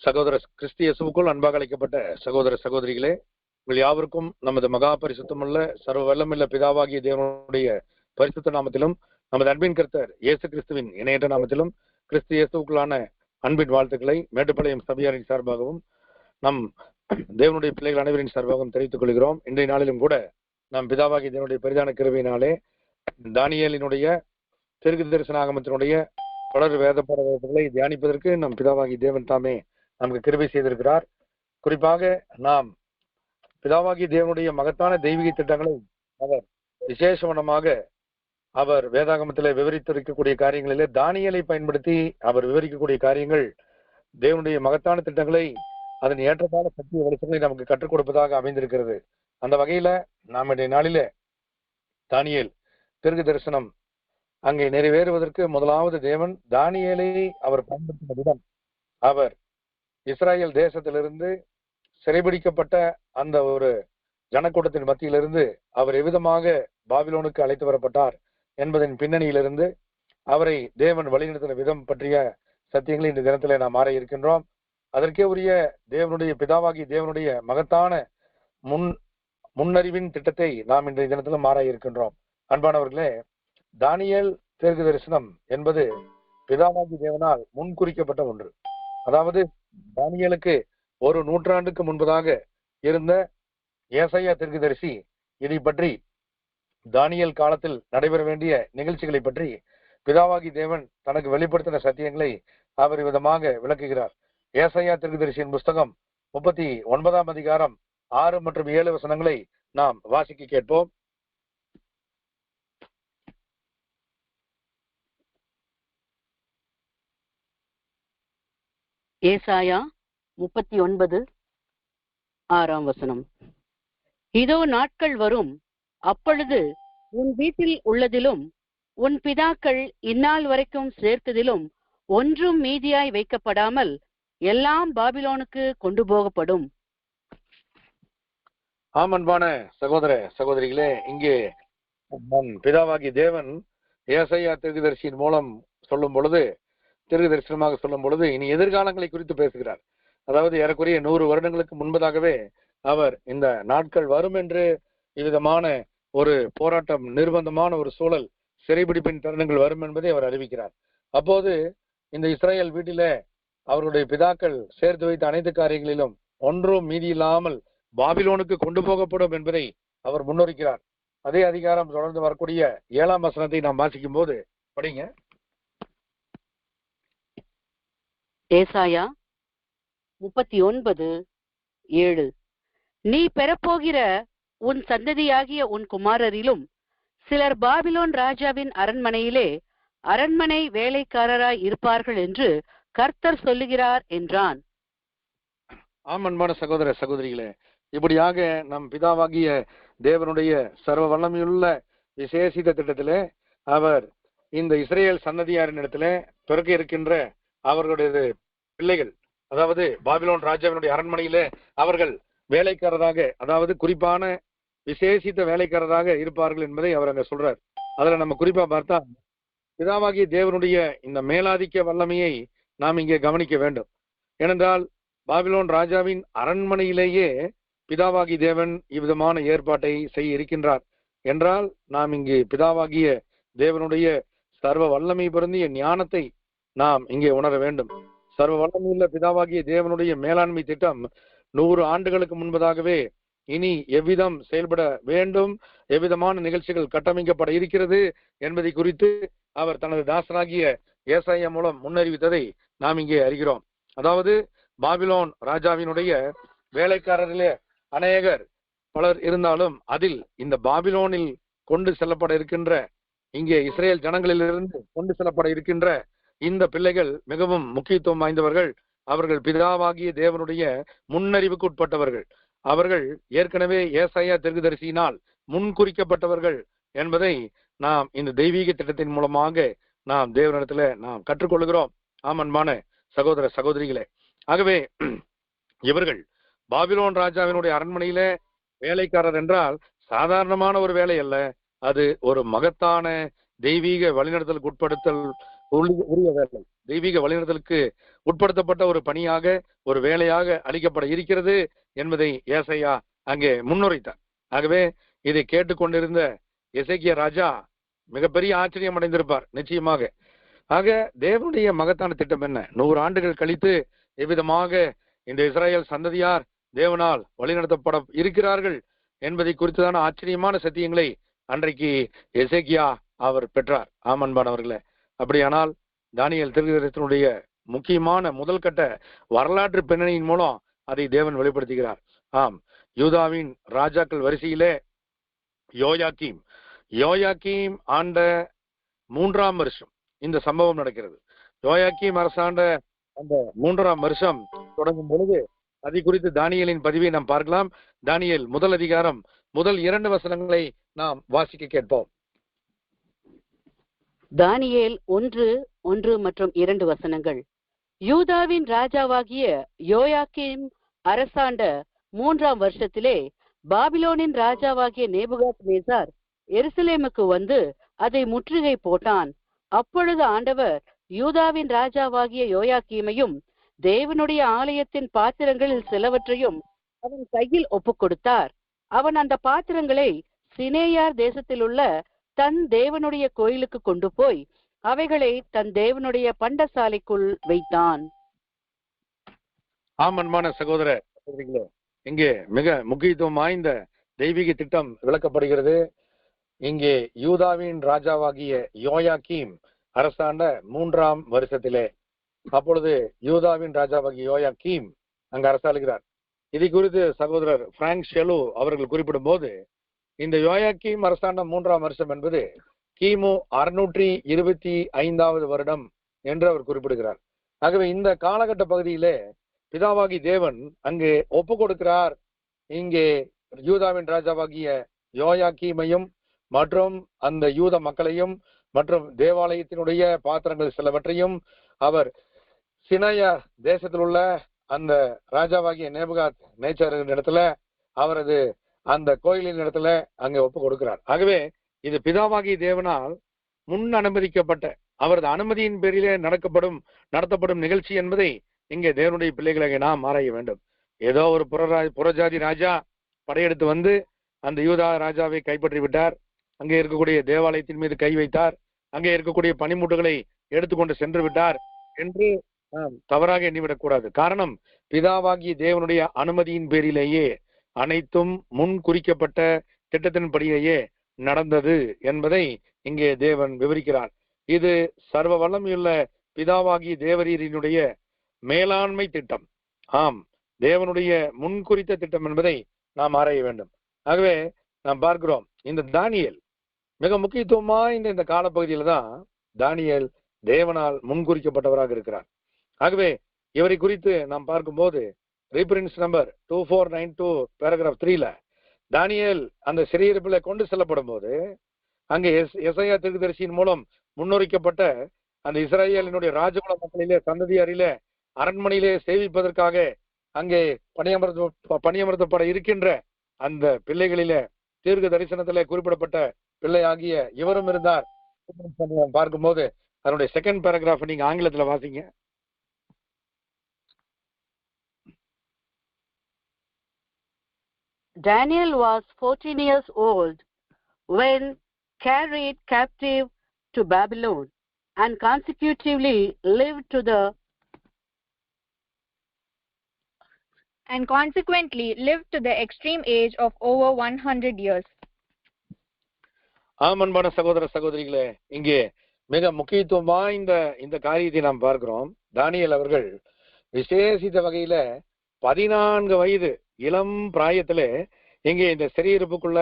சகோதர கிறிஸ்து இயேசுவுக்குள் அன்பாக அழைக்கப்பட்ட சகோதர சகோதரிகளே, உங்கள் யாவருக்கும் நமது மகா பரிசுத்தமுள்ள சர்வ வல்லமுள்ள பிதாவாகிய தேவனுடைய பரிசுத்த நாமத்திலும் நமது அன்பின் கர்த்தர் இயேசு கிறிஸ்துவின் இணையற்ற நாமத்திலும் கிறிஸ்து இயேசுவுக்குள்ளான அன்பின் வாழ்த்துக்களை மேட்டுப்பாளையம் சபையாரின் சார்பாகவும் நம் தேவனுடைய பிள்ளைகள் அனைவரின் சார்பாகவும் தெரிவித்துக் கொள்கிறோம். இன்றைய நாளிலும் கூட நம் பிதாவாகிய தேவனுடைய பெரிதான கிருபையினாலே தானியேலினுடைய தெற்கு தரிசன ஆகமத்தினுடைய தொடர் வேத பாடங்களை தியானிப்பதற்கு நம் பிதாவாகி தேவன் தாமே நமக்கு கிருபை செய்திருக்கிறார். குறிப்பாக நாம் பிதாவாகி தேவனுடைய மகத்தான தெய்வீக திட்டங்களை அவர் விசேஷவனமாக அவர் வேதாகமத்திலே விவரித்திருக்கக்கூடிய காரியங்களிலே தானியேலை பயன்படுத்தி அவர் விவரிக்கக்கூடிய காரியங்கள் தேவனுடைய மகத்தான திட்டங்களை அதன் ஏற்றத்தான சக்தி வெளிச்சங்களை நமக்கு கற்றுக் கொடுப்பதாக அமைந்திருக்கிறது. அந்த வகையில நாம் இன்றைய நாளிலே தானியேல் தெற்கு தரிசனம் அங்கே நிறைவேறுவதற்கு முதலாவது தேவன் தானியேலை அவர் பயன்படுத்தின விதம், அவர் இஸ்ராயல் தேசத்திலிருந்து சிறைபிடிக்கப்பட்ட அந்த ஒரு ஜனக்கூட்டத்தின் மத்தியிலிருந்து அவர் எவ்விதமாக பாபிலோனுக்கு அழைத்து வரப்பட்டார் என்பதன் பின்னணியிலிருந்து அவரை தேவன் வழிநடத்தின விதம் பற்றிய சத்தியங்களை இந்த தினத்திலே நாம் ஆர இருக்கின்றோம். அதற்கே உரிய தேவனுடைய பிதாவாகி தேவனுடைய மகத்தான முன்னறிவின் திட்டத்தை நாம் இன்றைய தினத்திலும் ஆர இருக்கின்றோம். அன்பானவர்களே, தானியேல் தீர்க்க தரிசனம் என்பது பிதாவாகி தேவனால் முன்குறிக்கப்பட்ட ஒன்று. அதாவது தானியேலுக்கு ஒரு நூற்றாண்டுக்கு முன்பதாக இருந்த ஏசாயா தீர்க்கதரிசி இதை பற்றி தானியேல் காலத்தில் நடைபெற வேண்டிய நிகழ்ச்சிகளை பற்றி பிதாவாகி தேவன் தனக்கு வெளிப்படுத்தின சத்தியங்களை அவர் விதமாக விளக்குகிறார். ஏசாயா தீர்க்கதரிசியின் புஸ்தகம் 39ஆம் அதிகாரம் 6 மற்றும் 7 வசனங்களை நாம் வாசிக்க கேட்போம். ஏசாயா 39:6 வசனம். இதோ நாட்கள் வரும், அப்பொழுது உன் வீட்டில் உள்ளதிலும் உன் பிதாக்கள் இந்நாள் வரைக்கும் சேர்த்ததிலும் ஒன்றும் மீதியாய் வைக்கப்படாமல் எல்லாம் பாபிலோனுக்கு கொண்டு போகப்படும். ஆமன்பான சகோதர சகோதரிகளே, இங்கே பிதாவாகி தேவன் ஏசாயா தீர்க்கதரிசியின் மூலம் சொல்லும் பொழுது, தீர்க்க தரிசனமாக சொல்லும் பொழுது இனி எதிர்காலங்களை குறித்து பேசுகிறார். அதாவது ஏறக்குறைய 100 வருடங்களுக்கு முன்பதாகவே அவர் இந்த நாட்கள் வரும் என்று இவ்விதமான ஒரு போராட்டம், நிர்பந்தமான ஒரு சூழல், சிறைபிடிப்பின் தருணங்கள் வரும் என்பதை அவர் அறிவிக்கிறார். அப்போது இந்த இஸ்ரேல் வீட்டில அவருடைய பிதாக்கள் சேர்த்து வைத்த அனைத்து காரியங்களிலும் ஒன்றும் மீதி இல்லாமல் பாபிலோனுக்கு கொண்டு போகப்படும் என்பதை அவர் முன்னறிக்கிறார். அதே அதிகாரம் தொடர்ந்து வரக்கூடிய 7ஆம் வசனத்தை நாம் வாசிக்கும் போது படிங்க. ஏசாயா 39:7. நீ பெறப்போகிற உன் சந்ததியாகிய உன் குமாரரிலும் சிலர் பாபிலோன் ராஜாவின் அரண்மனையிலே அரண்மனை வேலைக்காரராய் இருப்பார்கள் என்று கர்த்தர் சொல்லுகிறார் என்றான். ஆமன்பான சகோதர சகோதரிகளே, இப்படியாக நம் பிதாவாகிய தேவனுடைய சர்வ வல்லமையுள்ள விசேஷித்த திட்டத்திலே அவர் இந்த இஸ்ரேல் சன்னதியாரின் இடத்துல பிறக்க இருக்கின்ற அவர்களுடைய பிள்ளைகள், அதாவது பாபிலோன் ராஜாவினுடைய அரண்மனையிலே அவர்கள் வேலைக்காரராக, அதாவது குறிப்பான விசேஷித்த வேலைக்காரராக இருப்பார்கள் என்பதை அவர் அங்க சொல்றார். அதுல நம்ம குறிப்பா பார்த்தா பிதாவாகிய தேவனுடைய இந்த மேலாதிக்க வல்லமையை நாம் இங்கே கவனிக்க வேண்டும். ஏனென்றால் பாபிலோன் ராஜாவின் அரண்மனையிலேயே பிதாவாகி தேவன் இவ்விதமான ஏற்பாட்டை செய்ய இருக்கின்றார் என்றால் நாம் இங்கு பிதாவாகிய தேவனுடைய சர்வ வல்லமை பொருந்திய ஞானத்தை நாம் இங்கே உணர வேண்டும். சர்வ வல்லமையுள்ள பிதாவாகிய தேவனுடைய மேலாண்மை திட்டம் 100 ஆண்டுகளுக்கு முன்பதாகவே இனி எவ்விதம் செயல்பட வேண்டும், எவ்விதமான நிகழ்ச்சிகள் கட்டமைக்கப்பட இருக்கிறது என்பதை குறித்து அவர் தனது தாசனாகிய ஏசாயா மூலம் முன்னறிவித்ததை நாம் இங்கே அறிகிறோம். அதாவது பாபிலோன் ராஜாவினுடைய வேலைக்காரர்களே அநேகர் பலர் இருந்தாலும் அதில் இந்த பாபிலோனில் கொண்டு செல்லப்பட இருக்கின்ற, இங்கே இஸ்ரேல் ஜனங்களிலிருந்து கொண்டு செல்லப்பட இருக்கின்ற இந்த பிள்ளைகள் மிகவும் முக்கியத்துவம் வாய்ந்தவர்கள். அவர்கள் பிதாவாகிய தேவனுடைய முன்னறிவுக்கு உட்பட்டவர்கள். அவர்கள் ஏற்கனவே ஏசாயா தீர்க்கதரிசியினால் முன்குறிக்கப்பட்டவர்கள் என்பதை நாம் இந்த தெய்வீக திட்டத்தின் மூலமாக நாம் தேவனிடத்துல நாம் கற்றுக்கொள்கிறோம். ஆமன்பான சகோதர சகோதரிகளே, ஆகவே இவர்கள் பாபிலோன் ராஜாவினுடைய அரண்மனையில வேலைக்காரர் என்றால் சாதாரணமான ஒரு வேலை அல்ல, அது ஒரு மகத்தான தெய்வீக வழிநடத்தலுக்கு உட்படுத்தல் உரிய வேலை. தெய்வீக வழிநடத்தலுக்கு உட்படுத்தப்பட்ட ஒரு பணியாக, ஒரு வேலையாக அளிக்கப்பட இருக்கிறது என்பதை ஏசாயா அங்கே முன்னுரைத்தார். ஆகவே இதை கேட்டுக்கொண்டிருந்த எசேக்கியா ராஜா மிகப்பெரிய ஆச்சரியம் அடைந்திருப்பார் நிச்சயமாக. ஆக தேவனுடைய மகத்தான திட்டம் என்ன? 100 ஆண்டுகள் கழித்து எவ்விதமாக இந்த இஸ்ரேல் சந்ததியார் தேவனால் வழிநடத்தப்பட இருக்கிறார்கள் என்பதை குறித்துதான ஆச்சரியமான சத்தியங்களை அன்றைக்கு எசேக்கியா அவர் பெற்றார். ஆமன்பானவர்களே, அப்படியானால் தானியேல் தீர்க்கதரிசனத்தினுடைய முக்கியமான முதல் கட்ட வரலாற்று பின்னணியின் மூலம் அதை தேவன் வெளிப்படுத்துகிறார். ஆம், யூதாவின் ராஜாக்கள் வரிசையிலே யோயாக்கீம் ஆண்ட 3ஆம் வருஷம் இந்த சம்பவம் நடக்கிறது. யோயாக்கீம் அரசாண்ட அந்த 3ஆம் வருஷம் தொடங்கும் பொழுது அதை குறித்து தானியேலின் பதிவை நாம் பார்க்கலாம். தானியேல் முதல் அதிகாரம் முதல் 2 வசனங்களை நாம் வாசிக்க கேட்போம். தானியேல் 1 மற்றும் 2 வசனங்கள். யூதாவின் ராஜாவாகிய யோயாக்கீம் அரசாண்ட 3ஆம் வருஷத்திலே பாபிலோனின் ராஜாவாகிய நேபுகாத்நேசார் எருசலேமுக்கு வந்து அதை முற்றுகை போட்டான். அப்பொழுது ஆண்டவர் யூதாவின் ராஜாவாகிய யோயாக்கீமையும் தேவனுடைய ஆலயத்தின் பாத்திரங்களில் சிலவற்றையும் அவன் கையில் ஒப்புக் கொடுத்தார். அவன் அந்த பாத்திரங்களை சினேயார் தேசத்திலுள்ள தன் தேவனுடைய கோயிலுக்கு கொண்டு போய் அவைகளை தன் தேவனுடைய பண்டசாலைக்குள் வைத்தான். ஆமன்பான சகோதர சகோதரிகளே, இங்கே மிக முக்கியத்துவம் வாய்ந்த தெய்வீக திட்டம் விளக்கப்படுகிறது. இங்கே யூதாவின் ராஜாவாகிய யோயாக்கீம் அரசாண்ட 3ஆம் வருஷத்திலே, அப்பொழுது யூதாவின் ராஜாவாகிய யோயாக்கீம் அங்கு அரசாளுகிறார். இதை குறித்து சகோதரர் பிராங்க் ஷெலு அவர்கள் குறிப்பிடும் போது, இந்த யோயாக்கீம் அரசாண்ட 3ஆம் வருஷம் என்பது கிமு 625வது வருடம் என்று அவர் குறிப்பிடுகிறார். ஆகவே இந்த காலகட்ட பகுதியிலே பிதாவாகி தேவன் அங்கு ஒப்பு கொடுக்கிறார். இங்கே யூதாவின் ராஜாவாகிய யோயாக்கீமையும் மற்றும் அந்த யூத மக்களையும் மற்றும் தேவாலயத்தினுடைய பாத்திரங்கள் சிலவற்றையும் அவர் சினேயா தேசத்தில் உள்ள அந்த ராஜாவாகிய நேபுகாத் நேச்சாரின் இடத்துல அவரது அந்த கோயிலின் இடத்துல அங்கே ஒப்பு கொடுக்கிறார். ஆகவே இது பிதாவாகிய தேவனால் முன் அனுமதிக்கப்பட்ட அவரது அனுமதியின் பேரிலே நடத்தப்படும் நிகழ்ச்சி என்பதை இங்கே தேவனுடைய பிள்ளைகளை நாம் ஆராய வேண்டும். ஏதோ ஒரு புறஜாதி ராஜா படையெடுத்து வந்து அந்த யூதா ராஜாவை கைப்பற்றி விட்டார், அங்கே இருக்கக்கூடிய தேவாலயத்தின் மீது கை வைத்தார், அங்கே இருக்கக்கூடிய பனிமுட்டுகளை எடுத்துக்கொண்டு சென்று விட்டார் என்று தவறாக எண்ணிவிடக்கூடாது. காரணம், பிதாவாகிய தேவனுடைய அனுமதியின் பேரிலேயே அனைத்தும் முன் குறிக்கப்பட்ட திட்டத்தின்படியே நடந்தது என்பதை இங்கே தேவன் விவரிக்கிறார். இது சர்வ வல்லமையுள்ள பிதாவாகிய தேவரீரினுடைய மேலாண்மை திட்டம். ஆம், தேவனுடைய முன்குறித்த திட்டம் என்பதை நாம் ஆராய வேண்டும். ஆகவே நாம் பார்க்கிறோம், இந்த தானியேல் மிக முக்கியத்துவமா இந்த காலப்பகுதியில தான் தானியேல் தேவனால் முன்குறிக்கப்பட்டவராக இருக்கிறார். ஆகவே இவரை குறித்து நாம் பார்க்கும்போது ரீபரன்ஸ் நம்பர் 2492 பேராகிராஃப் 3ல தானியேல் அந்த சிறையிருப்பில கொண்டு செல்லப்படும் போது அங்கே எசையா தீர்க்கதரிசியின் மூலம் முன்னுரைக்கப்பட்ட அந்த இஸ்ரேலினுடைய ராஜகுல மக்களிலே சந்ததியாரிலே அரண்மனையிலே சேவிப்பதற்காக அங்கே பணியமர்த்தப்பட இருக்கின்ற அந்த பிள்ளைகளிலே தீர்க்க தரிசனத்திலே குறிப்பிடப்பட்ட பிள்ளையாகிய இவரும் இருந்தார். பார்க்கும்போது அதனுடைய 2nd பேராகிராஃப் நீங்க ஆங்கிலத்துல வாசிங்க. Daniel was 14 years old when carried captive to Babylon and consecutively lived to the extreme age of over 100 years. ஆமன்பான சகோதர சகோதரிகளே, இங்கே மிக முக்கியத்துவம் வாய்ந்த இந்த காரியத்தை நாம் பார்க்கிறோம். தானியேல் அவர்கள் விசேஷித்த வகையில 14 வயது இளம் பிராயத்திலே இங்கே இந்த சிறையிருப்புக்குள்ள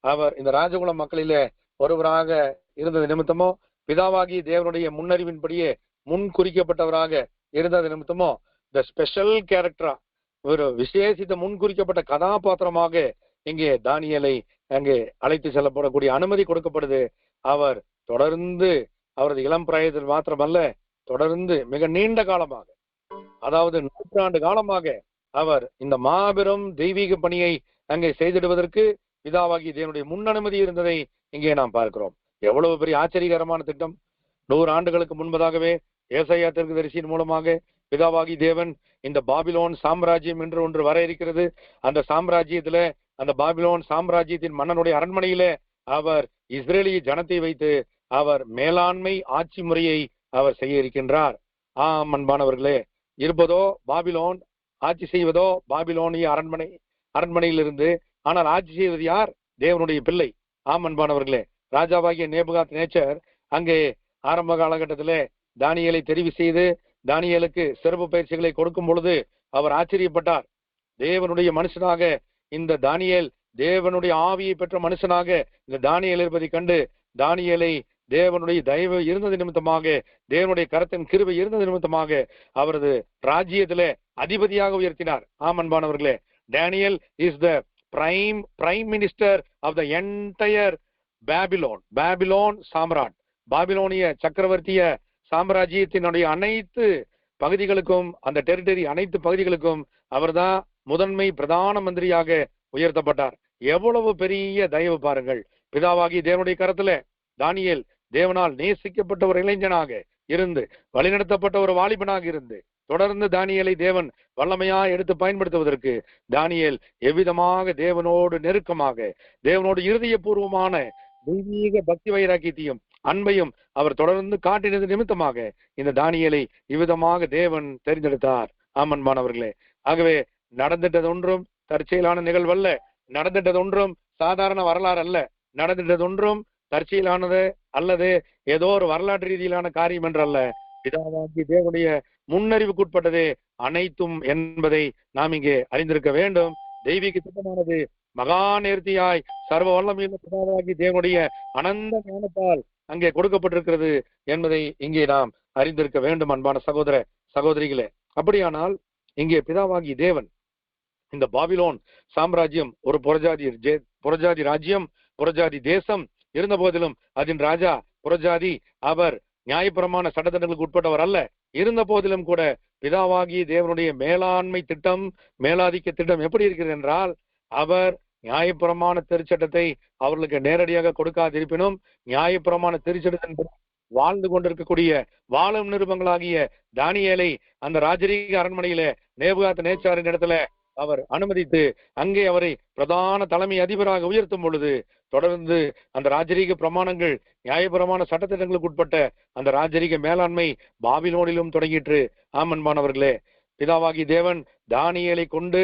அவர் இந்த ராஜகுல மக்களிலே ஒருவராக இருந்தது நிமித்தமோ, பிதாவாகி தேவனுடைய முன்னறிவின்படியே முன் குறிக்கப்பட்டவராக இருந்தது நிமித்தமோ, இந்த ஸ்பெஷல் கேரக்டரா ஒரு விசேஷித்த முன்குறிக்கப்பட்ட கதாபாத்திரமாக இங்கே தானியேலை அங்கே அழைத்து செல்லப்படக்கூடிய அனுமதி கொடுக்கப்படுது. அவர் தொடர்ந்து அவரது இளம் பிராயத்தில் மாத்திரமல்ல, தொடர்ந்து மிக நீண்ட காலமாக, அதாவது 100 ஆண்டு காலமாக அவர் இந்த மாபெரும் தெய்வீக பணியை அங்கே செய்திடுவதற்கு பிதாவாகி தேவனுடைய முன் அனுமதி இருந்ததை இங்கே நாம் பார்க்கிறோம். எவ்வளவு பெரிய ஆச்சரியகரமான திட்டம்! 100 ஆண்டுகளுக்கு முன்பதாகவே ஏசாயா தீர்க்கதரிசியின் மூலமாக பிதாவாகி தேவன் இந்த பாபிலோன் சாம்ராஜ்யம் என்று ஒன்று வர இருக்கிறது. அந்த சாம்ராஜ்யத்துல, அந்த பாபிலோன் சாம்ராஜ்யத்தின் மன்னனுடைய அரண்மனையில அவர் இஸ்ரேலிய ஜனத்தை வைத்து அவர் மேலாண்மை ஆட்சி முறையை அவர் செய்ய இருக்கின்றார். அன்பானவர்களே, இருப்பதோ பாபிலோன், ஆட்சி செய்வதோ பாபிலோனிய அரண்மனையிலிருந்து. ஆனால் ஆட்சி செய்வது யார்? தேவனுடைய பிள்ளை. அன்பானவர்களே, ராஜாவாகிய நேபுகாத் நேச்சர் அங்கே ஆரம்ப காலகட்டத்திலே தானியேலை தெரிவு செய்து தானியேலுக்கு சிறப்பு பயிற்சிகளை கொடுக்கும் பொழுது அவர் ஆச்சரியப்பட்டார். தேவனுடைய மனுஷனாக இந்த தானியேல், தேவனுடைய ஆவியை பெற்ற மனுஷனாக இந்த தானியேல் இருப்பதை கண்டு தானியேலை தேவனுடைய தயவு இருந்தது நிமித்தமாக, தேவனுடைய கரத்தின் கிருபை இருந்தது நிமித்தமாக அவரது ராஜ்யத்திலே அதிபதியாக உயர்த்தினார். அன்பானவர்களே, Daniel is the prime minister of the entire Babylon சாம்ராட். பாபிலோனிய சக்கரவர்த்திய சாம்ராஜ்யத்தினுடைய அனைத்து பகுதிகளுக்கும், அந்த டெரிட்டரி அனைத்து பகுதிகளுக்கும் அவர்தான் முதன்மை பிரதான மந்திரியாக உயர்த்தப்பட்டார். எவ்வளவு பெரிய தயவு பாருங்கள். பிதாவாகி தேவனுடைய கரத்துல தானியேல் தேவனால் நேசிக்கப்பட்ட ஒரு இளைஞனாக இருந்து, வழிநடத்தப்பட்ட ஒரு வாலிபனாக இருந்து, தொடர்ந்து தானியேலை தேவன் வல்லமையா எடுத்து பயன்படுத்துவதற்கு தானியேல் எவ்விதமாக தேவனோடு நெருக்கமாக, தேவனோடு இருதயபூர்வமான தெய்வீக பக்தி வைராக்கியத்தையும் அன்பையும் அவர் தொடர்ந்து காட்டினது நிமித்தமாக இந்த தானியேலை இவ்விதமாக தேவன் தெரிந்தெடுத்தார். அன்பானவர்களே, ஆகவே நடந்துட்டது ஒன்றும் தற்செயலான நிகழ்வல்ல, நடந்துட்டது ஒன்றும் சாதாரண வரலாறு அல்ல, நடந்துட்டது ஒன்றும் தற்செயலானது அல்லது ஏதோ ஒரு வரலாற்று ரீதியிலான காரியம் என்றல்ல. பிதாவாகி தேவனுடைய முன்னறிவுக்குட்பட்டதே அனைத்தும் என்பதை நாம் இங்கே அறிந்திருக்க வேண்டும். தெய்வீக திட்டமானது மகா நேர்த்தியாய் சர்வ வல்லமையுள்ள பிதாவாகி தேவனுடைய அனந்த ஞானத்தால் அங்கே கொடுக்கப்பட்டிருக்கிறது என்பதை இங்கே நாம் அறிந்திருக்க வேண்டும். அன்பான சகோதர சகோதரிகளே, அப்படியானால் இங்கே பிதாவாகி தேவன் இந்த பாபிலோன் சாம்ராஜ்யம் ஒரு புறஜாதி ராஜ்யம், புறஜாதி தேசம் இருந்த போதிலும் அதன் ராஜா புறஜாதி, அவர் நியாயப்பிரமாண சட்டத்திட்டங்களுக்கு உட்பட்டவர் அல்ல. இருந்த போதிலும் கூட பிதாவாகி தேவனுடைய மேலாண்மை திட்டம், மேலாதிக்க திட்டம் எப்படி இருக்கிறது என்றால், அவர் நியாயப்பிரமாண திருச்சட்டத்தை அவர்களுக்கு நேரடியாக கொடுக்காதிருப்பினும் நியாயப்பிரமாண திருச்சட்டத்தின் வாழ்ந்து கொண்டிருக்கக்கூடிய வாழும் நிருபங்களாகிய தானியேலை அந்த ராஜரீக அரண்மனையில நேபுகாத் நேச்சாரின் இடத்துல அவர் அனுமதித்து அங்கே அவரை பிரதான தலைமை அதிபராக உயர்த்தும் பொழுது தொடர்ந்து அந்த ராஜரீக பிரமாணங்கள், நியாயபிரமாண சட்டத்திட்டங்களுக்கு உட்பட்ட அந்த ராஜரீக மேலாண்மை பாபிலோனிலும் தொடங்கிற்று. அன்பானவர்களே, பிதாவாகி தேவன் தானியேலை கொண்டு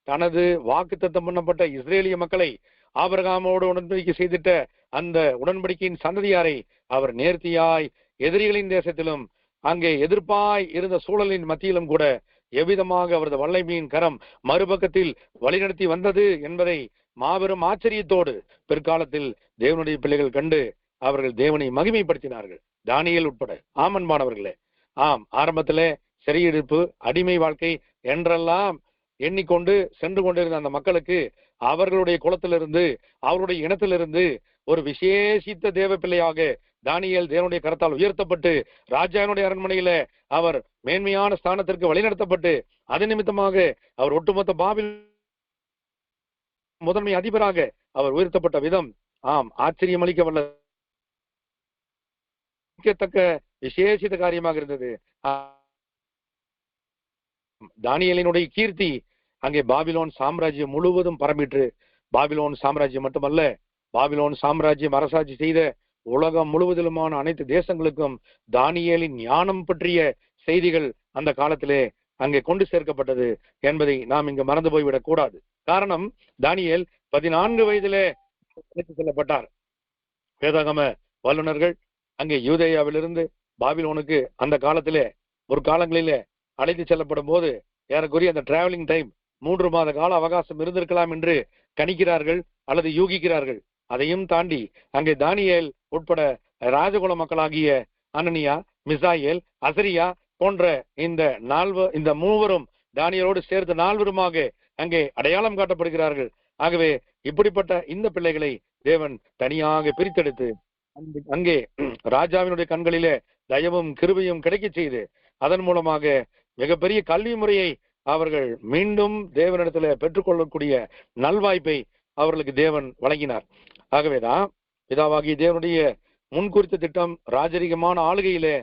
தனது வாக்குத்தத்தம் பண்ணப்பட்ட இஸ்ரேலிய மக்களை ஆபிரகாமோடு உடன்படிக்கை செய்திட்ட அந்த உடன்படிக்கையின் சந்ததியாரை அவர் நேர்த்தியாய் எதிரிகளின் தேசத்திலும் அங்கே எதிர்ப்பாய் இருந்த சூழலின் மத்தியிலும் கூட எவ்விதமாக அவரது வல்லமையின் கரம் மறுபக்கத்தில் வழிநடத்தி வந்தது என்பதை மாபெரும் ஆச்சரியத்தோடு பிற்காலத்தில் தேவனுடைய பிள்ளைகள் கண்டு அவர்கள் தேவனை மகிமைப்படுத்தினார்கள், தானியேல் உட்பட. அன்பானவர்களே, ஆரம்பத்திலே சிறையிருப்பு, அடிமை வாழ்க்கை என்றெல்லாம் எண்ணிக்கொண்டு சென்று கொண்டிருந்த அந்த மக்களுக்கு அவர்களுடைய குலத்திலிருந்து, அவருடைய இனத்திலிருந்து ஒரு விசேஷித்த தேவ பிள்ளையாக தானியேல் தேவனுடைய கரத்தால் உயர்த்தப்பட்டு ராஜாவினுடைய அரண்மனையில அவர் மேன்மையான ஸ்தானத்திற்கு வழிநடத்தப்பட்டு அது நிமித்தமாக அவர் ஒட்டுமொத்த பாபில் முதன்மை அதிபராக அவர் உயர்த்தப்பட்ட விதம் ஆச்சரியம் அளிக்க வல்லத்தக்க விசேஷித்த காரியமாக இருந்தது. தானியேலினுடைய கீர்த்தி அங்கே பாபிலோன் சாம்ராஜ்யம் முழுவதும் பரம்பிற்று. பாபிலோன் சாம்ராஜ்யம் மட்டுமல்ல, பாபிலோன் சாம்ராஜ்யம் அரசாட்சி செய்த உலகம் முழுவதிலுமான அனைத்து தேசங்களுக்கும் தானியேலின் ஞானம் பற்றிய செய்திகள் அந்த காலத்திலே அங்கே கொண்டு சேர்க்கப்பட்டது என்பதை நாம் இங்கு மறந்து போய்விடக் கூடாது. காரணம், தானியேல் 14 வயதிலே அழைத்து செல்லப்பட்டார். வேதாகம வல்லுநர்கள் அங்கே யூதேயாவிலிருந்து பாபிலோனுக்கு அந்த காலத்திலே ஒரு காலங்களிலே அழைத்து செல்லப்படும் போது ஏறக்குறைய அந்த டிராவலிங் டைம் 3 மாத கால அவகாசம் இருந்திருக்கலாம் என்று கணிக்கிறார்கள் அல்லது யூகிக்கிறார்கள். அதையும் தாண்டி அங்கே தானியேல் உட்பட ராஜகுல மக்களாகிய அனனியா, மிசாயேல், அசரியா போன்ற இந்த மூவரும் தானியேலோடு சேர்த்து 4 அங்கே அடையாளம் காட்டப்படுகிறார்கள். ஆகவே இப்படிப்பட்ட இந்த பிள்ளைகளை தேவன் தனியாக பிரித்தெடுத்து அங்கே ராஜாவினுடைய கண்களிலே தயவும் கிருபையும் கிடைக்க செய்து அதன் மூலமாக மிகப்பெரிய கல்வி முறையை அவர்கள் மீண்டும் தேவனிடத்துல பெற்றுக்கொள்ளக்கூடிய நல்வாய்ப்பை அவர்களுக்கு தேவன் வழங்கினார். ஆகவேதான் பிதாவாகிய தேவனுடைய முன்குறித்த திட்டம் ராஜரீகமான ஆளுகையிலே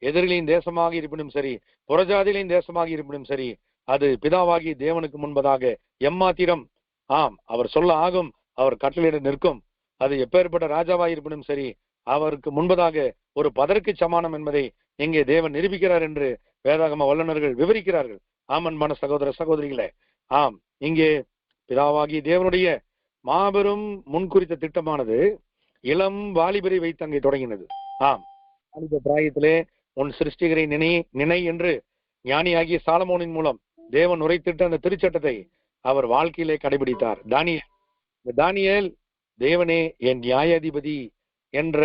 எதிரிகளின் தேசமாக இருப்பினும் சரி, புறஜாதிகளின் தேசமாக இருப்பினும் சரி, அது பிதாவாகி தேவனுக்கு முன்பதாக எம்மாத்திரம். ஆம், அவர் சொல்ல ஆகும், அவர் கட்டளையிட நிற்கும். அது எப்பேற்பட்ட ராஜாவாக இருப்பினும் சரி, அவருக்கு முன்பதாக ஒரு பதருக்கு சமானம் என்பதை இங்கே தேவன் நிரூபிக்கிறார் என்று வேதாகம வல்லுநர்கள் விவரிக்கிறார்கள். ஆமன்பான சகோதர சகோதரிகளே, ஆம், இங்கே பிதாவாகி தேவனுடைய மாபெரும் முன்குறித்த திட்டமானது இளம் வாலிபரை வைத்து அங்கே தொடங்கினது. ஆம், வாலிப பிராயத்திலே உன் சிருஷ்டிகரை நினை என்று ஞானியாகிய சாலமோனின் மூலம் தேவன் உரைத்திட்ட அந்த திருச்சட்டத்தை அவர் வாழ்க்கையிலே கடைபிடித்தார். தானியேல் தேவனே என் நியாயாதிபதி என்ற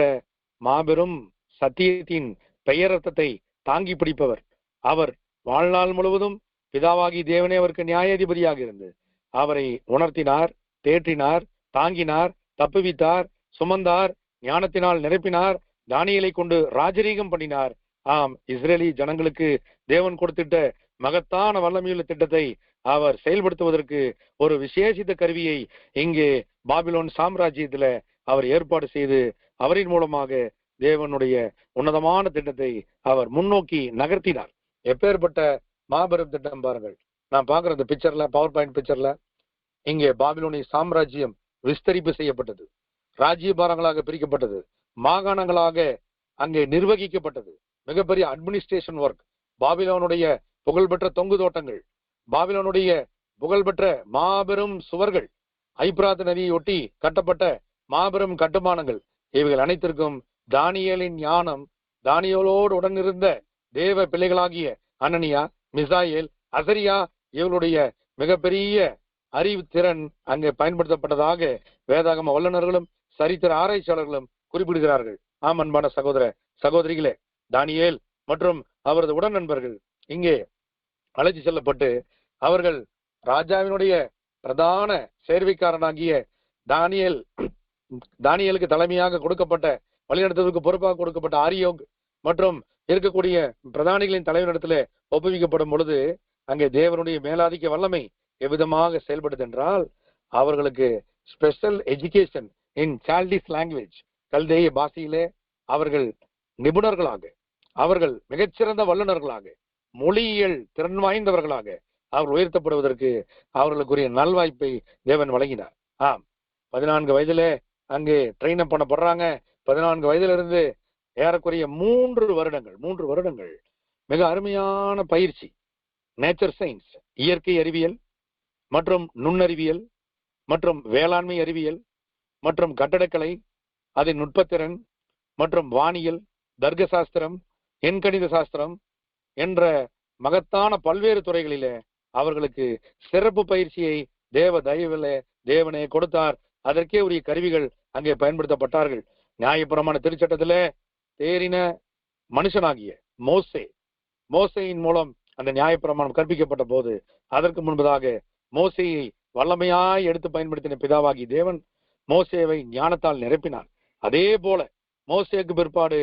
மாபெரும் சத்தியத்தின் பெயரர்த்தத்தை தாங்கி பிடிப்பவர். அவர் வாழ்நாள் முழுவதும் பிதாவாகி தேவனே அவருக்கு நியாயாதிபதியாக இருந்து அவரை உணர்த்தினார், தேற்றினார், தாங்கினார், தப்புவித்தார், சுமந்தார், ஞானத்தினால் நிரப்பினார், தானியேலை கொண்டு ராஜரீகம் பண்ணினார். ஆம், இஸ்ரேலி ஜனங்களுக்கு தேவன் கொடுத்திட்ட மகத்தான வல்லமையுள்ள திட்டத்தை அவர் செயல்படுத்துவதற்கு ஒரு விசேஷித்த கருவியை இங்கே பாபிலோன் சாம்ராஜ்யத்துல அவர் ஏற்பாடு செய்து அவரின் மூலமாக தேவனுடைய உன்னதமான திட்டத்தை அவர் முன்னோக்கி நகர்த்தினார். எப்பேற்பட்ட மாபெரும் திட்டம் பாருங்கள். நான் பார்க்கிற இந்த பிக்சர்ல, பவர் பாயிண்ட் பிக்சர்ல, இங்கே பாபிலோனிய சாம்ராஜ்யம் விஸ்தரிப்பு செய்யப்பட்டது, ராஜ்யபாரங்களாக பிரிக்கப்பட்டது, மாகாணங்களாக அங்கே நிர்வகிக்கப்பட்டது. மிகப்பெரிய அட்மினிஸ்ட்ரேஷன் ஒர்க். பாபிலோனுடைய புகழ்பெற்ற தொங்கு தோட்டங்கள், பாபிலோனுடைய புகழ்பெற்ற மாபெரும் சுவர்கள், ஐப்ராத் நதியை ஒட்டி கட்டப்பட்ட மாபெரும் கட்டுமானங்கள், இவைகள் அனைத்திற்கும் தானியேலின் ஞானம், தானியேலோடு உடனிருந்த தேவ பிள்ளைகளாகிய அனனியா, மிசாயேல், அசரியா இவர்களுடைய மிகப்பெரிய அறிவு திறன் அங்கே பயன்படுத்தப்பட்டதாக வேதாகம வல்லுநர்களும் சரித்திர ஆராய்ச்சியாளர்களும் குறிப்பிடுகிறார்கள். ஆம், அன்பான சகோதர சகோதரிகளே, தானியேல் மற்றும் அவரது உடன் நண்பர்கள் இங்கே அழைத்து செல்லப்பட்டு அவர்கள் ராஜாவினுடைய பிரதான சேர்வைக்காரனாகிய தானியேலுக்கு தலைமையாக கொடுக்கப்பட்ட, வழிநடத்துவதற்கு பொறுப்பாக கொடுக்கப்பட்ட ஆரியோக் மற்றும் இருக்கக்கூடிய பிரதானிகளின் தலைவரிடத்திலே ஒப்புவிக்கப்படும் பொழுது அங்கே தேவனுடைய மேலாதிக்க வல்லமை எவ்விதமாக செயல்படுது என்றால், அவர்களுக்கு ஸ்பெஷல் எஜுகேஷன் இன் சால்டிஸ் லாங்குவேஜ், கல்தேய பாஷையிலே அவர்கள் நிபுணர்களாக, அவர்கள் மிகச்சிறந்த வல்லுநர்களாக, மொழியியல் திறன் வாய்ந்தவர்களாக அவர்கள் உயர்த்தப்படுவதற்கு அவர்களுக்குரிய நல்வாய்ப்பை தேவன் வழங்கினார். ஆம், 14 வயதிலே அங்கே ட்ரெயின் அப் பண்ணப்படுறாங்க. 14 வயதிலிருந்து ஏறக்குறைய 3 வருடங்கள் மிக அருமையான பயிற்சி. நேச்சர் சயின்ஸ், இயற்கை அறிவியல் மற்றும் நுண்ணறிவியல் மற்றும் வேளாண்மை அறிவியல் மற்றும் கட்டடக்கலை, அதன் நுட்பத்திறன் மற்றும் வானியல், தர்க்க சாஸ்திரம், எண்கணித சாஸ்திரம் என்ற மகத்தான பல்வேறு துறைகளிலே அவர்களுக்கு சிறப்பு பயிற்சியை தேவ தயவிலே தேவனே கொடுத்தார். அதற்கே உரிய கருவிகள் அங்கே பயன்படுத்தப்பட்டார்கள். நியாயப்பிரமாண திருச்சட்டத்திலே தேறின மனுஷனாகிய மோசேயின் மூலம் அந்த நியாயப்பிரமாணம் கற்பிக்கப்பட்ட போது அதற்கு முன்பதாக மோசேயை வல்லமையாய் எடுத்து பயன்படுத்தின பிதாவாகி தேவன் மோசேவை ஞானத்தால் நிரப்பினார். அதே போல மோசேக்கு பிற்பாடு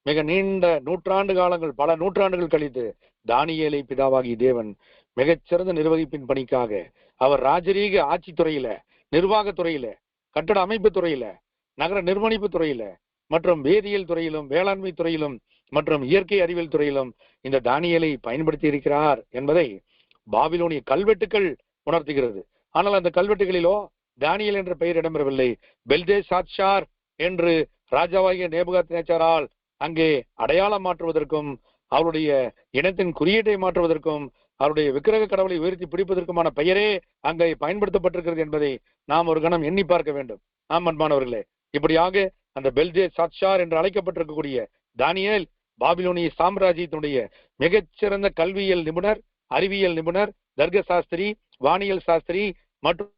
மிக நீண்ட நூற்றாண்டு காலங்கள், பல நூற்றாண்டுகள் கழித்து தானியேலை பிதாவாகி தேவன் மிகச்சிறந்த நிர்வகிப்பின் பணிக்காக அவர் ராஜரீக ஆட்சி துறையில, நிர்வாகத்துறையில, கட்டட அமைப்பு துறையில, நகர நிர்மாணிப்பு துறையில மற்றும் வேதியியல் துறையிலும், வேளாண்மை துறையிலும் மற்றும் இயற்கை அறிவியல் துறையிலும் இந்த தானியேலை பயன்படுத்தி இருக்கிறார் என்பதை பாபிலோனிய கல்வெட்டுக்கள் உணர்த்துகிறது. ஆனால் அந்த கல்வெட்டுகளிலோ தானியேல் என்ற பெயர் இடம்பெறவில்லை. பெல்தேஷாத்சார் என்று ராஜாவாகிய நேபுகாத்நேச்சாரால் அங்கே அடையாளம் மாற்றுவதற்கும், அவருடைய இனத்தின் குறியீட்டை மாற்றுவதற்கும், அவருடைய விக்கிரக கடவுளை உயர்த்தி பிடிப்பதற்குமான பெயரே அங்கே பயன்படுத்தப்பட்டிருக்கிறது என்பதை நாம் ஒரு கணம் எண்ணி பார்க்க வேண்டும். ஆம் அன்பானவர்களே, இப்படியாக அந்த பெல்தேஷாத்சார் என்று அழைக்கப்பட்டிருக்கக்கூடிய தானியேல் பாபிலோனிய சாம்ராஜ்யத்தினுடைய மிகச்சிறந்த கல்வியியல் நிபுணர், அறிவியல் நிபுணர், தர்க்க சாஸ்திரி, வானியல் சாஸ்திரி மற்றும்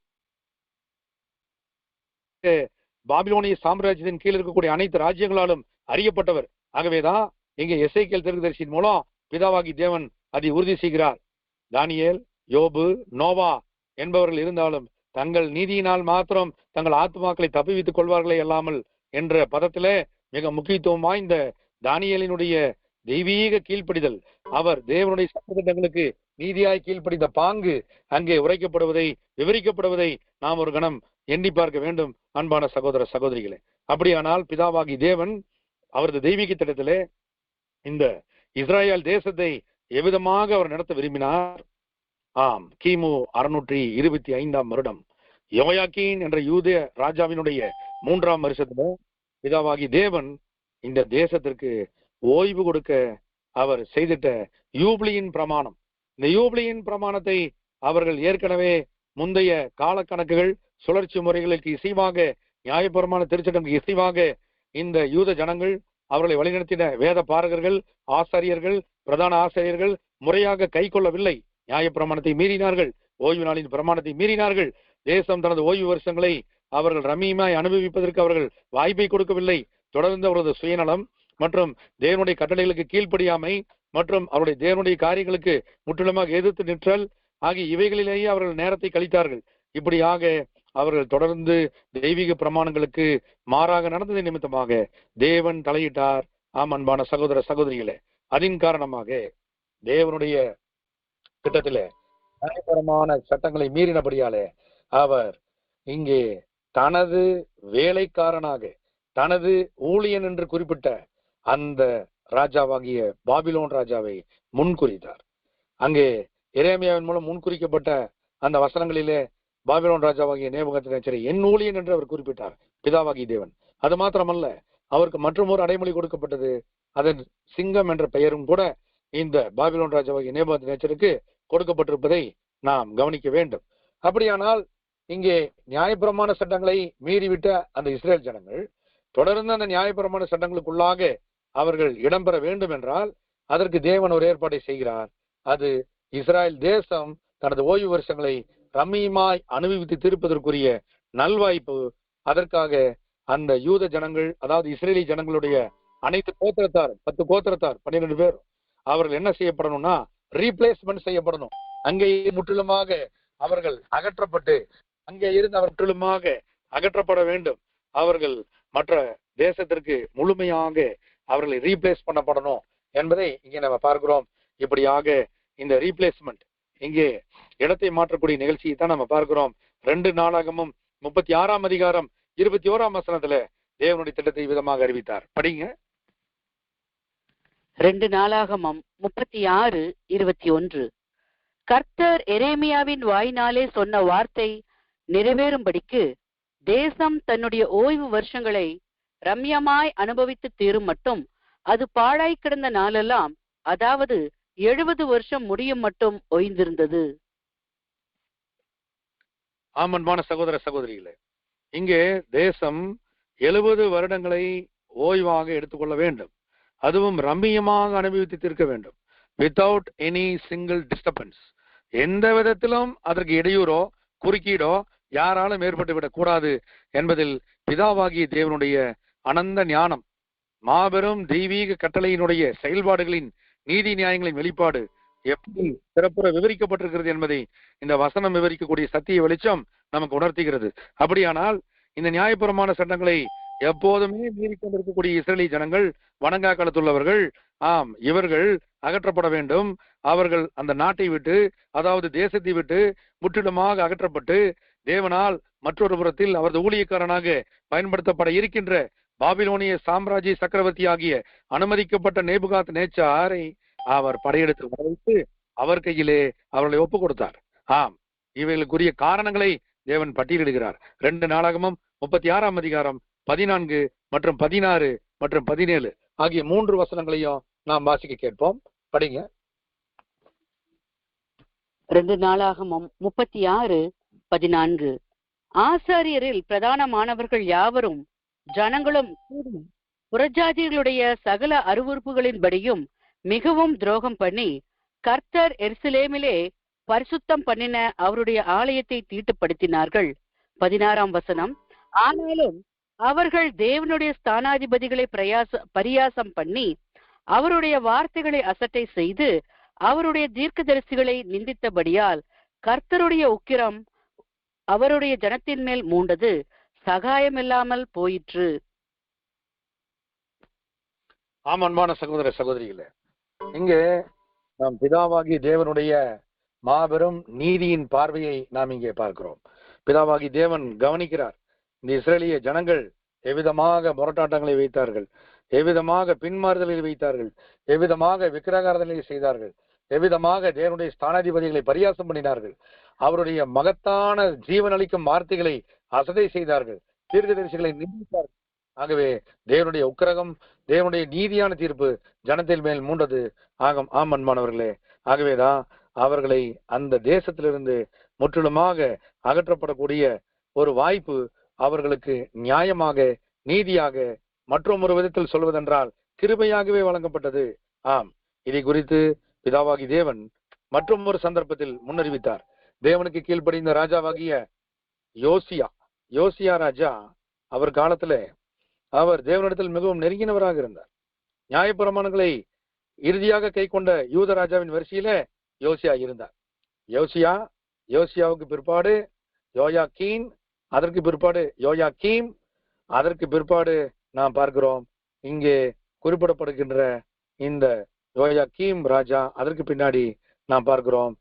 பாபிலோனிய சாம்ராஜ்யத்தின் கீழ் இருக்கக்கூடிய அனைத்து ராஜ்யங்களாலும் அறியப்பட்டவர். ஆகவேதான் இங்கே எசேக்கியேல் தீர்க்கதரிசியின் மூலம் பிதாவாகி தேவன் அதை உறுதி செய்கிறார். தானியேல், யோபு, நோவா என்பவர்கள் இருந்தாலும் தங்கள் நீதியினால் மாத்திரம் தங்கள் ஆத்மாக்களை தப்புவித்துக் கொள்வார்களே அல்லாமல் என்ற பதத்திலே மிக முக்கியத்துவம் வாய்ந்த தானியேலினுடைய தெய்வீக கீழ்ப்படிதல், அவர் தேவனுடைய சட்டங்களுக்கு நீதியாய் கீழ்ப்படிந்த பாங்கு அங்கே உரைக்கப்படுவதை, விவரிக்கப்படுவதை நாம் ஒரு கணம் எண்ணி பார்க்க வேண்டும். அன்பான சகோதர சகோதரிகளே, அப்படியானால் பிதாவாகி தேவன் அவரது தெய்வீக திட்டத்திலே இந்த இஸ்ராயேல் தேசத்தை எவ்விதமாக அவர் நடத்த விரும்பினார். ஆம், கிமு 625 வருடம் யோயாக்கீன் என்ற யூத ராஜாவினுடைய 3ஆம் வருஷத்துல பிதாவாகி தேவன் இந்த தேசத்திற்கு ஓய்வு கொடுக்க அவர் செய்திட்ட யூப்ளியின் பிரமாணம். இந்த யூப்ளியின் பிரமாணத்தை அவர்கள் ஏற்கனவே முந்தைய காலக்கணக்குகள் சுழற்சி முறைகளுக்கு இசைவாக, நியாயபூர்வமான திருச்சட்டங்களுக்கு இசைவாக இந்த யூத ஜனங்கள் அவர்களை வழிநடத்தின வேத பாரகர்கள், ஆசாரியர்கள், பிரதான ஆசிரியர்கள் முறையாக கை கொள்ளவில்லை. நியாயப்பிரமாணத்தை மீறினார்கள், ஓய்வு நாளின் பிரமாணத்தை மீறினார்கள். தேசம் தனது ஓய்வு வருஷங்களை அவர்கள் ரம்மியமாய் அனுபவிப்பதற்கு அவர்கள் வாய்ப்பை கொடுக்கவில்லை. தொடர்ந்து அவரது சுயநலம் மற்றும் தேவனுடைய கட்டளைகளுக்கு கீழ்ப்படியாமை மற்றும் அவருடைய தேவனுடைய காரியங்களுக்கு முற்றிலுமாக எதிர்த்து நிற்றல் ஆகிய இவைகளிலேயே அவர்கள் நேரத்தை கழித்தார்கள். இப்படியாக அவர்கள் தொடர்ந்து தெய்வீக பிரமாணங்களுக்கு மாறாக நடந்தது நிமித்தமாக தேவன் தலையிட்டார். ஆம் அன்பான சகோதர சகோதரிகளே, அதன் காரணமாக தேவனுடைய திட்டத்தில நியாயபரமான சட்டங்களை மீறினபடியாலே அவர் இங்கே தனது வேலைக்காரனாக, தனது ஊழியன் என்று குறிப்பிட்ட அந்த ராஜாவாகிய பாபிலோன் ராஜாவை முன்குறித்தார். அங்கே எரேமியாவின் மூலம் முன்குறிக்கப்பட்ட அந்த வசனங்களிலே பாபிலோன் ராஜாவாகிய நேபுகாத்நேச்சரை என் ஊழியன் என்று அவர் குறிப்பிட்டார், பிதாவாகிய தேவன். அது மாத்திரமல்ல, அவருக்கு மற்றொரு அடைமொழி கொடுக்கப்பட்டது. அதன் சிங்கம் என்ற பெயரும் கூட இந்த பாபிலோன் ராஜாவாகிய நேபுகாத்நேச்சருக்கு கொடுக்கப்பட்டிருப்பதை நாம் கவனிக்க வேண்டும். அப்படியானால் இங்கே நியாயப்பிரமாண சட்டங்களை மீறிவிட்ட அந்த இஸ்ரேல் ஜனங்கள் தொடர்ந்து அந்த நியாயப்பிரமாண சட்டங்களுக்குள்ளாக அவர்கள் இடம்பெற வேண்டும் என்றால் அதற்கு தேவன் ஒரு ஏற்பாட்டை செய்கிறார். அது இஸ்ராயல் தேசம் தனது ஓய்வு வருஷங்களை ரம்மியமாய் அனுபவித்து தீர்ப்பதற்குரிய நல்வாய்ப்பு. அதற்காக அந்த யூத ஜனங்கள், அதாவது இஸ்ரேலி ஜனங்களுடைய அனைத்து கோத்திரத்தார், 10 கோத்திரத்தார் 12 பேர் அவர்கள் என்ன செய்யப்படணும்னா ரீப்ளேஸ்மெண்ட் செய்யப்படணும். அங்கே முற்றிலுமாக அவர்கள் அகற்றப்பட்டு, அங்கே இருந்து அவர் முற்றிலுமாக அகற்றப்பட வேண்டும். அவர்கள் மற்ற தேசத்திற்கு முழுமையாக அவர்களை ரீப்ளேஸ் பண்ணப்படணும் என்பதை இங்கே நம்ம பார்க்கிறோம். இப்படியாக இந்த ரீப்ளேஸ்மெண்ட், இங்கே இடத்தை மாற்றக்கூடிய நிகழ்ச்சியை தான் நம்ம பார்க்கிறோம். 2 நாளாகமும் 36ஆம் அதிகாரம் 21ஆம் வசனத்துல தேவனுடைய திட்டத்தை விதமாக அறிவித்தார். படிங்க. 2 நாளாகமம் 36:21. கர்த்தர் எரேமியாவின் வாயினாலே சொன்ன வார்த்தை நிறைவேறும்படிக்கு தேசம் தன்னுடைய ஓய்வு வருஷங்களை ரம்யமாய் அனுபவித்து தீரும் மட்டும் அது பாழாய் கிடந்த நாளெல்லாம், அதாவது 70 வருஷம் முடியும் மட்டும் ஓய்ந்திருந்தது. ஆமன்பான சகோதர சகோதரிகளே, இங்கே தேசம் 70 வருடங்களை ஓய்வாக எடுத்துக்கொள்ள வேண்டும். அதுவும் ரம்மியமாக அனுபவித்து தீர்க்க வேண்டும். Without any single disturbance. எந்த விதத்திலும் அதற்கு இடையூறோ குறுக்கீடோ யாராலும் ஏற்பட்டுவிடக் கூடாது என்பதில் பிதாவாகிய தேவனுடைய அனந்த ஞானம், மாபெரும் தெய்வீக கட்டளையினுடைய செயல்பாடுகளின் நீதி நியாயங்களின் வெளிப்பாடு எப்படி சிறப்புற விவரிக்கப்பட்டிருக்கிறது என்பதை இந்த வசனம் விவரிக்கக்கூடிய சத்திய வெளிச்சம் நமக்கு உணர்த்துகிறது. அப்படியானால் இந்த நியாயபூர்வமான சட்டங்களை எப்போதுமே மீறிக்கொண்டிருக்கக்கூடிய இஸ்ரேலி ஜனங்கள், வணங்கா காலத்துள்ளவர்கள், ஆம், இவர்கள் அகற்றப்பட வேண்டும். அவர்கள் அந்த நாட்டை விட்டு, அதாவது தேசத்தை விட்டு முற்றிலுமாக அகற்றப்பட்டு தேவனால் மற்றொரு புறத்தில் அவரது ஊழியக்காரனாக பயன்படுத்தப்பட இருக்கின்ற பாபிலோனிய சாம்ராஜ்ய சக்கரவர்த்தி ஆகிய அனுமதிக்கப்பட்ட நேபுகாத்நேச்சாரை அவர் படையெடுத்து வரவைத்து அவர் கையிலே அவர்களை ஒப்புக் கொடுத்தார். ஆம், இவைகளுக்குரிய காரணங்களை தேவன் பட்டியலிடுகிறார். 2 நாளாகமும் 36ஆம் அதிகாரம் 14 மற்றும் 16 மற்றும் 17 ஆகிய 3 வசனங்களையும் நாம் வாசிக்க கேட்போம். படிங்க. 2 நாளாகமம் 36:14. ஆசாரியரில் பிரதானமானவர்கள் யாவரும் ஜனங்களும் கூடி புறஜாதிகளுடைய சகல அருவருப்புகளின்படியும் மிகவும் துரோகம் பண்ணி கர்த்தர் எருசலேமிலே பரிசுத்தம் பண்ணின அவருடைய ஆலயத்தை தீட்டுப்படுத்தினார்கள். 16ஆம் வசனம். ஆனாலும் அவர்கள் தேவனுடைய ஸ்தானாதிபதிகளை பரியாசம் பண்ணி அவருடைய வார்த்தைகளை அசட்டை செய்து அவருடைய தீர்க்கதரிசிகளை நிந்தித்தபடியால் கர்த்தருடைய உக்கிரம் அவருடைய ஜனத்தின் மேல் மூண்டது, சகாயமில்லாமல் போயிற்று. ஆம், அன்பான சகோதர சகோதரிகளே, இங்கே நாம் பிதாவாகி தேவனுடைய மாபெரும் நீதியின் பார்வையை நாம் இங்கே பார்க்கிறோம். பிதாவாகி தேவன் கவனிக்கிறார். இந்த இஸ்ரேலிய ஜனங்கள் எவ்விதமாக முரட்டாட்டங்களை வைத்தார்கள், எவ்விதமாக பின்மாறுதலில் வைத்தார்கள், எவ்விதமாக விக்கிரகாரதனை செய்தார்கள், எவ்விதமாக தேவனுடைய ஸ்தானாதிபதிகளை பரியாசம் பண்ணினார்கள், அவருடைய மகத்தான ஜீவன் அளிக்கும் வார்த்தைகளை அசதை செய்தார்கள், தீர்க்கதரிசிகளை நிந்தித்தார்கள். ஆகவே தேவனுடைய உக்கிரகம், தேவனுடைய நீதியான தீர்ப்பு ஜனத்தின் மேல் மூண்டது. ஆமன்மானவர்களே, ஆகவேதான் அவர்களை அந்த தேசத்திலிருந்து முற்றிலுமாக அகற்றப்படக்கூடிய ஒரு வாய்ப்பு அவர்களுக்கு நியாயமாக, நீதியாக, மற்றும் ஒரு விதத்தில் சொல்வதென்றால் கிருபையாகவே வழங்கப்பட்டது. ஆம், இதை குறித்து பிதாவாகி தேவன் மற்றும் ஒரு சந்தர்ப்பத்தில் முன்னறிவித்தார். தேவனுக்கு கீழ்ப்படிந்த ராஜாவாகிய யோசியா ராஜா, அவர் காலத்துல அவர் தேவனிடத்தில் மிகவும் நெருங்கினவராக இருந்தார். நியாயப்பிரமாணங்களை இறுதியாக கை கொண்ட யூத ராஜாவின் வரிசையில யோசியா இருந்தார். யோசியாவுக்கு பிற்பாடு யோயாக்கீன், அதற்கு பிற்பாடு யோயாக்கீம், அதற்கு பிற்பாடு நாம் பார்க்கிறோம் இங்கே குறிப்பிடப்படுகின்ற இந்த யோயாக்கீம் ராஜா, அதற்கு பின்னாடி நாம் பார்க்கிறோம்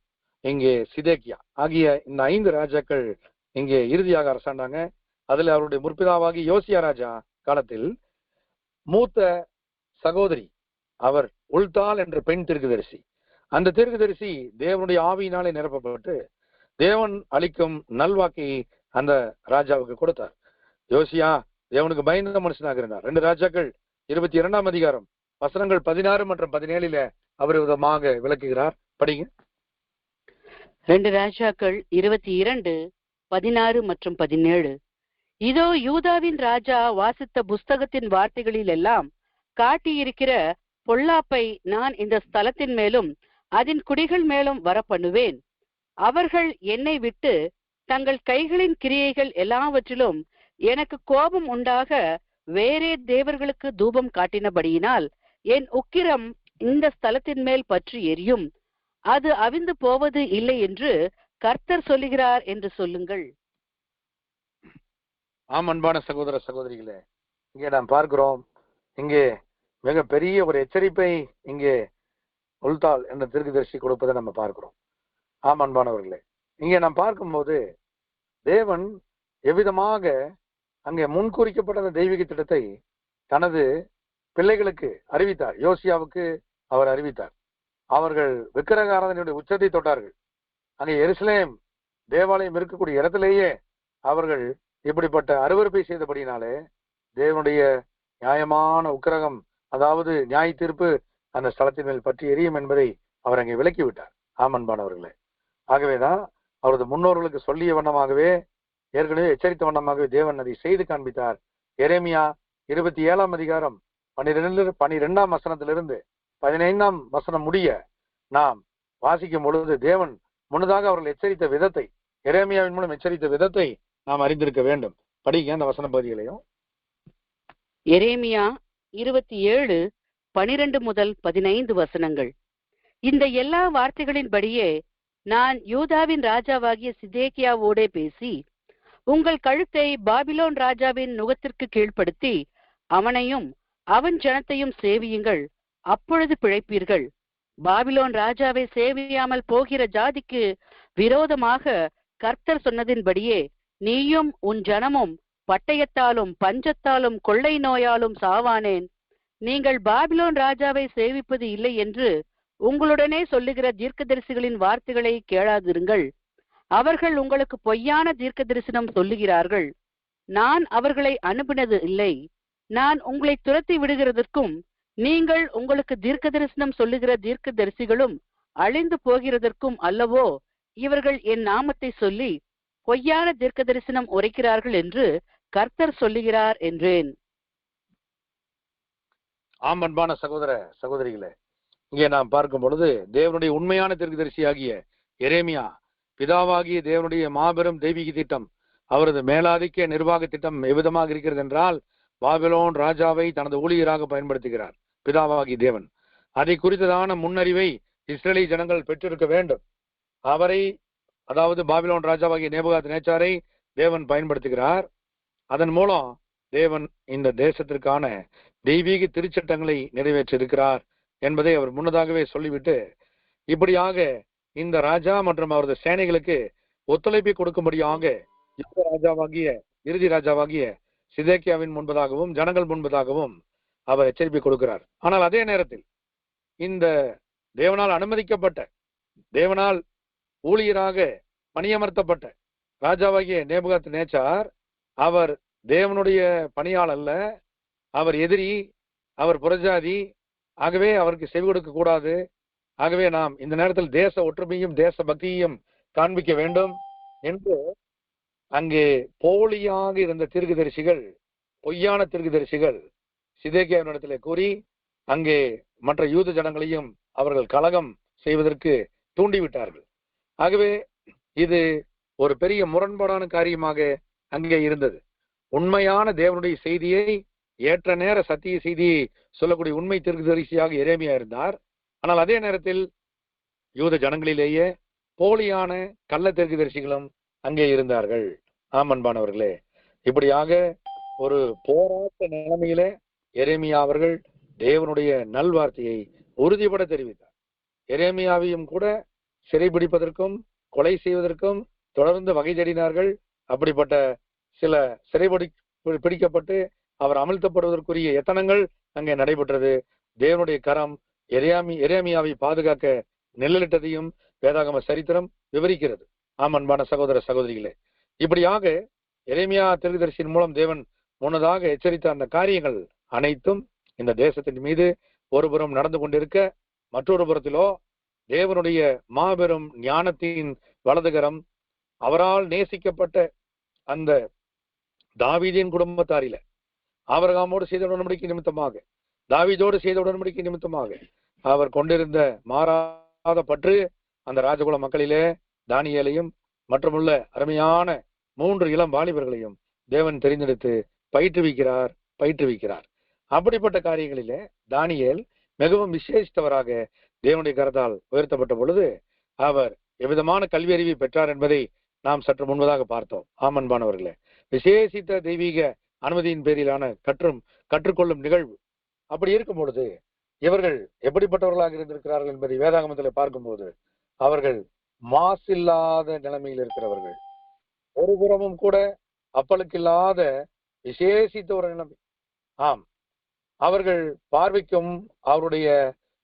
இங்கே சிதேக்கியா ஆகிய இந்த 5 ராஜாக்கள் இங்கே இறுதியாக அரசாண்டாங்க. அதுல அவருடைய முற்பிதாவாகி யோசியா ராஜா காலத்தில் மூத்த சகோதரி அவர் உல்தால் என்ற பெண் தீர்க்கதரிசி. அந்த தீர்க்கதரிசி தேவனுடைய ஆவியினாலே நிரப்பப்பட்டு தேவன் அளிக்கும் நல்வாக்கை அந்த ராஜாவுக்கு கொடுத்தார். யோசியா தேவனுக்கு பயந்த மனுஷனாக இருந்தார். 2 ராஜாக்கள் 22ஆம் அதிகாரம் வசனங்கள் 16 மற்றும் 17 அவர் விதமாக விளக்குகிறார். படிங்க. 2 ராஜாக்கள் 22, 16 மற்றும் 17. இதோ யூதாவின் ராஜா வாசித்த புஸ்தகத்தின் வார்த்தைகளில் எல்லாம் காட்டியிருக்கிற பொல்லாப்பை நான் இந்த ஸ்தலத்தின் மேலும் அதன் குடிகள் மேலும் வர பண்ணுவேன். அவர்கள் என்னை விட்டு தங்கள் கைகளின் கிரியைகள் எல்லாவற்றிலும் எனக்கு கோபம் உண்டாக வேறே தேவர்களுக்கு தூபம் காட்டினபடியினால் என் உக்கிரம் இந்த ஸ்தலத்தின் மேல் பற்றி எரியும், அது அவிந்து போவது இல்லை என்று கர்த்தர் சொல்லுகிறார் என்று சொல்லுங்கள். ஆம், அன்பான சகோதர சகோதரிகளே, இங்கே நாம் பார்க்கிறோம் இங்கே மிக பெரிய ஒரு எச்சரிப்பை இங்கே உல்தால் என்ற தீர்க்கதரிசி கொடுப்பதை நம்ம பார்க்கிறோம். ஆம் அன்பானவர்களே, இங்கே நாம் பார்க்கும்போது தேவன் எவ்விதமாக அங்கே முன்குறிக்கப்பட்ட அந்த தெய்வீக திட்டத்தை தனது பிள்ளைகளுக்கு அறிவித்தார். யோசியாவுக்கு அவர் அறிவித்தார். அவர்கள் விக்கிரக ஆராதனையுடைய உச்சத்தை தொட்டார்கள். அங்கே எருசலேம் தேவாலயம் இருக்கக்கூடிய இடத்திலேயே அவர்கள் இப்படிப்பட்ட அருவருப்பை செய்தபடினாலே தேவனுடைய நியாயமான உக்கிரகம், அதாவது நியாய தீர்ப்பு அந்த ஸ்தலத்தின் மேல் பற்றி எரியும் என்பதை அவர் அங்கே விளக்கிவிட்டார். ஆமன்பானவர்களே, ஆகவேதான் அவரது முன்னோர்களுக்கு சொல்லிய வண்ணமாகவே, ஏற்கனவே எச்சரித்த வண்ணமாகவே தேவன் அதை செய்து காண்பித்தார். எரேமியா 27ஆம் அதிகாரம் 12ஆம் வசனத்திலிருந்து 15ஆம் வசனம் முடிய நாம் வாசிக்கும் பொழுது தேவன் முன்னதாக அவர்கள் எச்சரித்த விதத்தை, எரேமியாவின் மூலம் எச்சரித்த விதத்தை நாம் அறிந்திருக்க வேண்டும். படிங்க அந்த வசன பகுதிகளையும். எரேமியா 27, 12 முதல் 15 வசனங்கள். இந்த எல்லா வார்த்தைகளின்படியே நான் யூதாவின் ராஜாவாகிய சிதேக்கியாவோடே பேசி, உங்கள் கழுத்தை பாபிலோன் ராஜாவின் நுகத்திற்கு கீழ்ப்படுத்தி அவனையும் அவன் ஜனத்தையும் சேவியுங்கள், அப்பொழுது பிழைப்பீர்கள். பாபிலோன் ராஜாவை சேவியாமல் போகிற ஜாதிக்கு விரோதமாக கர்த்தர் சொன்னதின்படியே நீயும் உன் ஜனமும் பட்டயத்தாலும் பஞ்சத்தாலும் கொள்ளை நோயாலும் சாவானேன். நீங்கள் பாபிலோன் ராஜாவை சேவிப்பது இல்லை என்று உங்களுடனே சொல்லுகிற தீர்க்கதரிசிகளின் வார்த்தைகளை கேளாதிருங்கள். அவர்கள் உங்களுக்கு பொய்யான தீர்க்க தரிசனம் சொல்லுகிறார்கள். நான் அவர்களை அனுப்பினது இல்லை. நான் உங்களை துரத்தி விடுகிறதற்கும் நீங்கள் உங்களுக்கு தீர்க்க தரிசனம் சொல்லுகிற தீர்க்க தரிசிகளும் அழிந்து போகிறதற்கும் அல்லவோ இவர்கள் என் நாமத்தை சொல்லி பொய்யான தீர்க்க தரிசனம் உரைக்கிறார்கள் என்று கர்த்தர் சொல்லுகிறார் என்றேன். ஆம், அன்பான சகோதர சகோதரிகளே, இங்கே நாம் பார்க்கும் பொழுது தேவனுடைய உண்மையான தீர்க்கதரிசியாகிய எரேமியா பிதாவாகிய தேவனுடைய மாபெரும் தெய்வீக திட்டம், அவரது மேலாதிக்க நிர்வாக திட்டம் எவ்விதமாக இருக்கிறது என்றால், பாபிலோன் ராஜாவை தனது ஊழியராக பயன்படுத்துகிறார் பிதாவாகிய தேவன். அதை குறித்ததான முன்னறிவை இஸ்ரேலி ஜனங்கள் பெற்றிருக்க வேண்டும். அவரை, அதாவது பாபிலோன் ராஜாவாகிய நேபுகாத்நேச்சாரை தேவன் பயன்படுத்துகிறார். அதன் மூலம் தேவன் இந்த தேசத்திற்கான தெய்வீக திருச்சட்டங்களை நிறைவேற்றிருக்கிறார் என்பதை அவர் முன்னதாகவே சொல்லிவிட்டு, இப்படியாக இந்த ராஜா மற்றும் அவரது சேனைகளுக்கு ஒத்துழைப்பை கொடுக்கும்படியாக இறுதி ராஜாவாகிய சிதேக்கியாவின் முன்பதாகவும் ஜனங்கள் முன்பதாகவும் அவர் எச்சரிப்பை கொடுக்கிறார். ஆனால் அதே நேரத்தில் இந்த தேவனால் அனுமதிக்கப்பட்ட, தேவனால் ஊழியராக பணியமர்த்தப்பட்ட ராஜாவாகிய நேபுகாத் நேச்சார், அவர் தேவனுடைய பணியாள் அல்ல, அவர் எதிரி, அவர் புறஜாதி. ஆகவே அவருக்கு செவி கொடுக்க கூடாது. ஆகவே நாம் இந்த நேரத்தில் தேச ஒற்றுமையும் தேச பக்தியையும் காண்பிக்க வேண்டும் என்று அங்கே போலியாக இருந்த தீர்க்கதரிசிகள், பொய்யான தீர்க்கதரிசிகள் சிதேக்கியாவினிடத்திலே கூறி அங்கே மற்ற யூத ஜனங்களையும் அவர்கள் கலகம் செய்வதற்கு தூண்டிவிட்டார்கள். ஆகவே இது ஒரு பெரிய முரண்பாடான காரியமாக அங்கே இருந்தது. உண்மையான தேவனுடைய செய்தியை, ஏற்ற நேர சத்திய செய்தியை சொல்லக்கூடிய உண்மை தீர்க்கதரிசியாக எரேமியா இருந்தார். ஆனால் அதே நேரத்தில் யூத ஜனங்களிலேயே போலியான கள்ள தீர்க்கதரிசிகளும் அங்கே இருந்தார்கள். ஆமன்பானவர்களே, இப்படியாக ஒரு போராட்ட நிலைமையிலே எரேமியா அவர்கள் தேவனுடைய நல்வார்த்தையை உறுதிபட தெரிவித்தார். எரேமியாவையும் கூட சிறைபிடிப்பதற்கும் கொலை செய்வதற்கும் தொடர்ந்து வகை தேடினார்கள். அப்படிப்பட்ட சில பிடிக்கப்பட்டு அவர் அமல்த்தப்படுவதற்குரிய எத்தனங்கள் அங்கே நடைபெற்றது. தேவனுடைய கரம் எரேமியாவை பாதுகாக்க நிழலிட்டதையும் வேதாகம சரித்திரம் விவரிக்கிறது. அன்பான சகோதர சகோதரிகளே, இப்படியாக எரேமியா தீர்க்கதரிசியின் மூலம் தேவன் முன்னதாக எச்சரித்த அந்த காரியங்கள் அனைத்தும் இந்த தேசத்தின் மீது ஒருபுறம் நடந்து கொண்டிருக்க, மற்றொரு புறத்திலோ தேவனுடைய மாபெரும் ஞானத்தின் வலதுகரம் அவரால் நேசிக்கப்பட்ட அந்த தாவீதின் குடும்பத்தாரில ஆபிரகாமோடு செய்த உடன்படிக்கை நிமித்தமாக, தாவீதோடு செய்த உடன்படிக்கை நிமித்தமாக அவர் கொண்டிருந்த மாறாத பற்று அந்த ராஜகுல மக்களிலே தானியேலையும் மற்றுமுள்ள அருமையான 3 இளம் வாலிபர்களையும் தேவன் தெரிந்தெடுத்து பயிற்றுவிக்கிறார். அப்படிப்பட்ட காரியங்களிலே தானியேல் மிகவும் விசேஷித்தவராக தேவனுடைய கரத்தால் உயர்த்தப்பட்ட பொழுது அவர் எவ்விதமான கல்வி அறிவை பெற்றார் என்பதை நாம் சற்று முன்பதாக பார்த்தோம். ஆமன்பானவர்களே, விசேஷித்த தெய்வீக அனுமதியின் பேரிலான கற்றுக்கொள்ளும் நிகழ்வு. அப்படி இருக்கும் பொழுது இவர்கள் எப்படிப்பட்டவர்களாக இருந்திருக்கிறார்கள் என்பதை வேதாகமத்தில் பார்க்கும்போது அவர்கள் மாசில்லாத நிலைமையில் இருக்கிறவர்கள், ஒரு புறமும் கூட அப்பளுக்கில்லாத விசேஷித்த ஒரு நிலைமை. அவர்கள் பார்வைக்கும் அவருடைய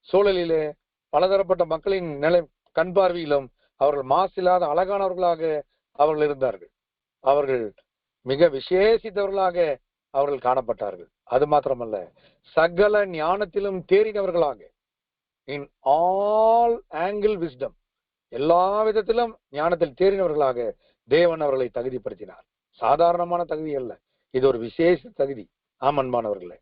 சூழலிலே பலதரப்பட்ட மக்களின் கண் பார்வையிலும் அவர்கள் மாசில்லாத அழகானவர்களாக அவர்கள் இருந்தார்கள். அவர்கள் மிக விசேஷித்தவர்களாக அவர்கள் காணப்பட்டார்கள். அது மாத்திரமல்ல, சகல ஞானத்திலும் தேறினவர்களாக, இன் ஆல் ஆங்கிள் விஸ்டம், எல்லா விதத்திலும் ஞானத்தில் தேறினவர்களாக தேவன் அவர்களை தகுதிப்படுத்தினார். சாதாரணமான தகுதி அல்ல, இது ஒரு விசேஷ தகுதி. அன்பானவர்களே,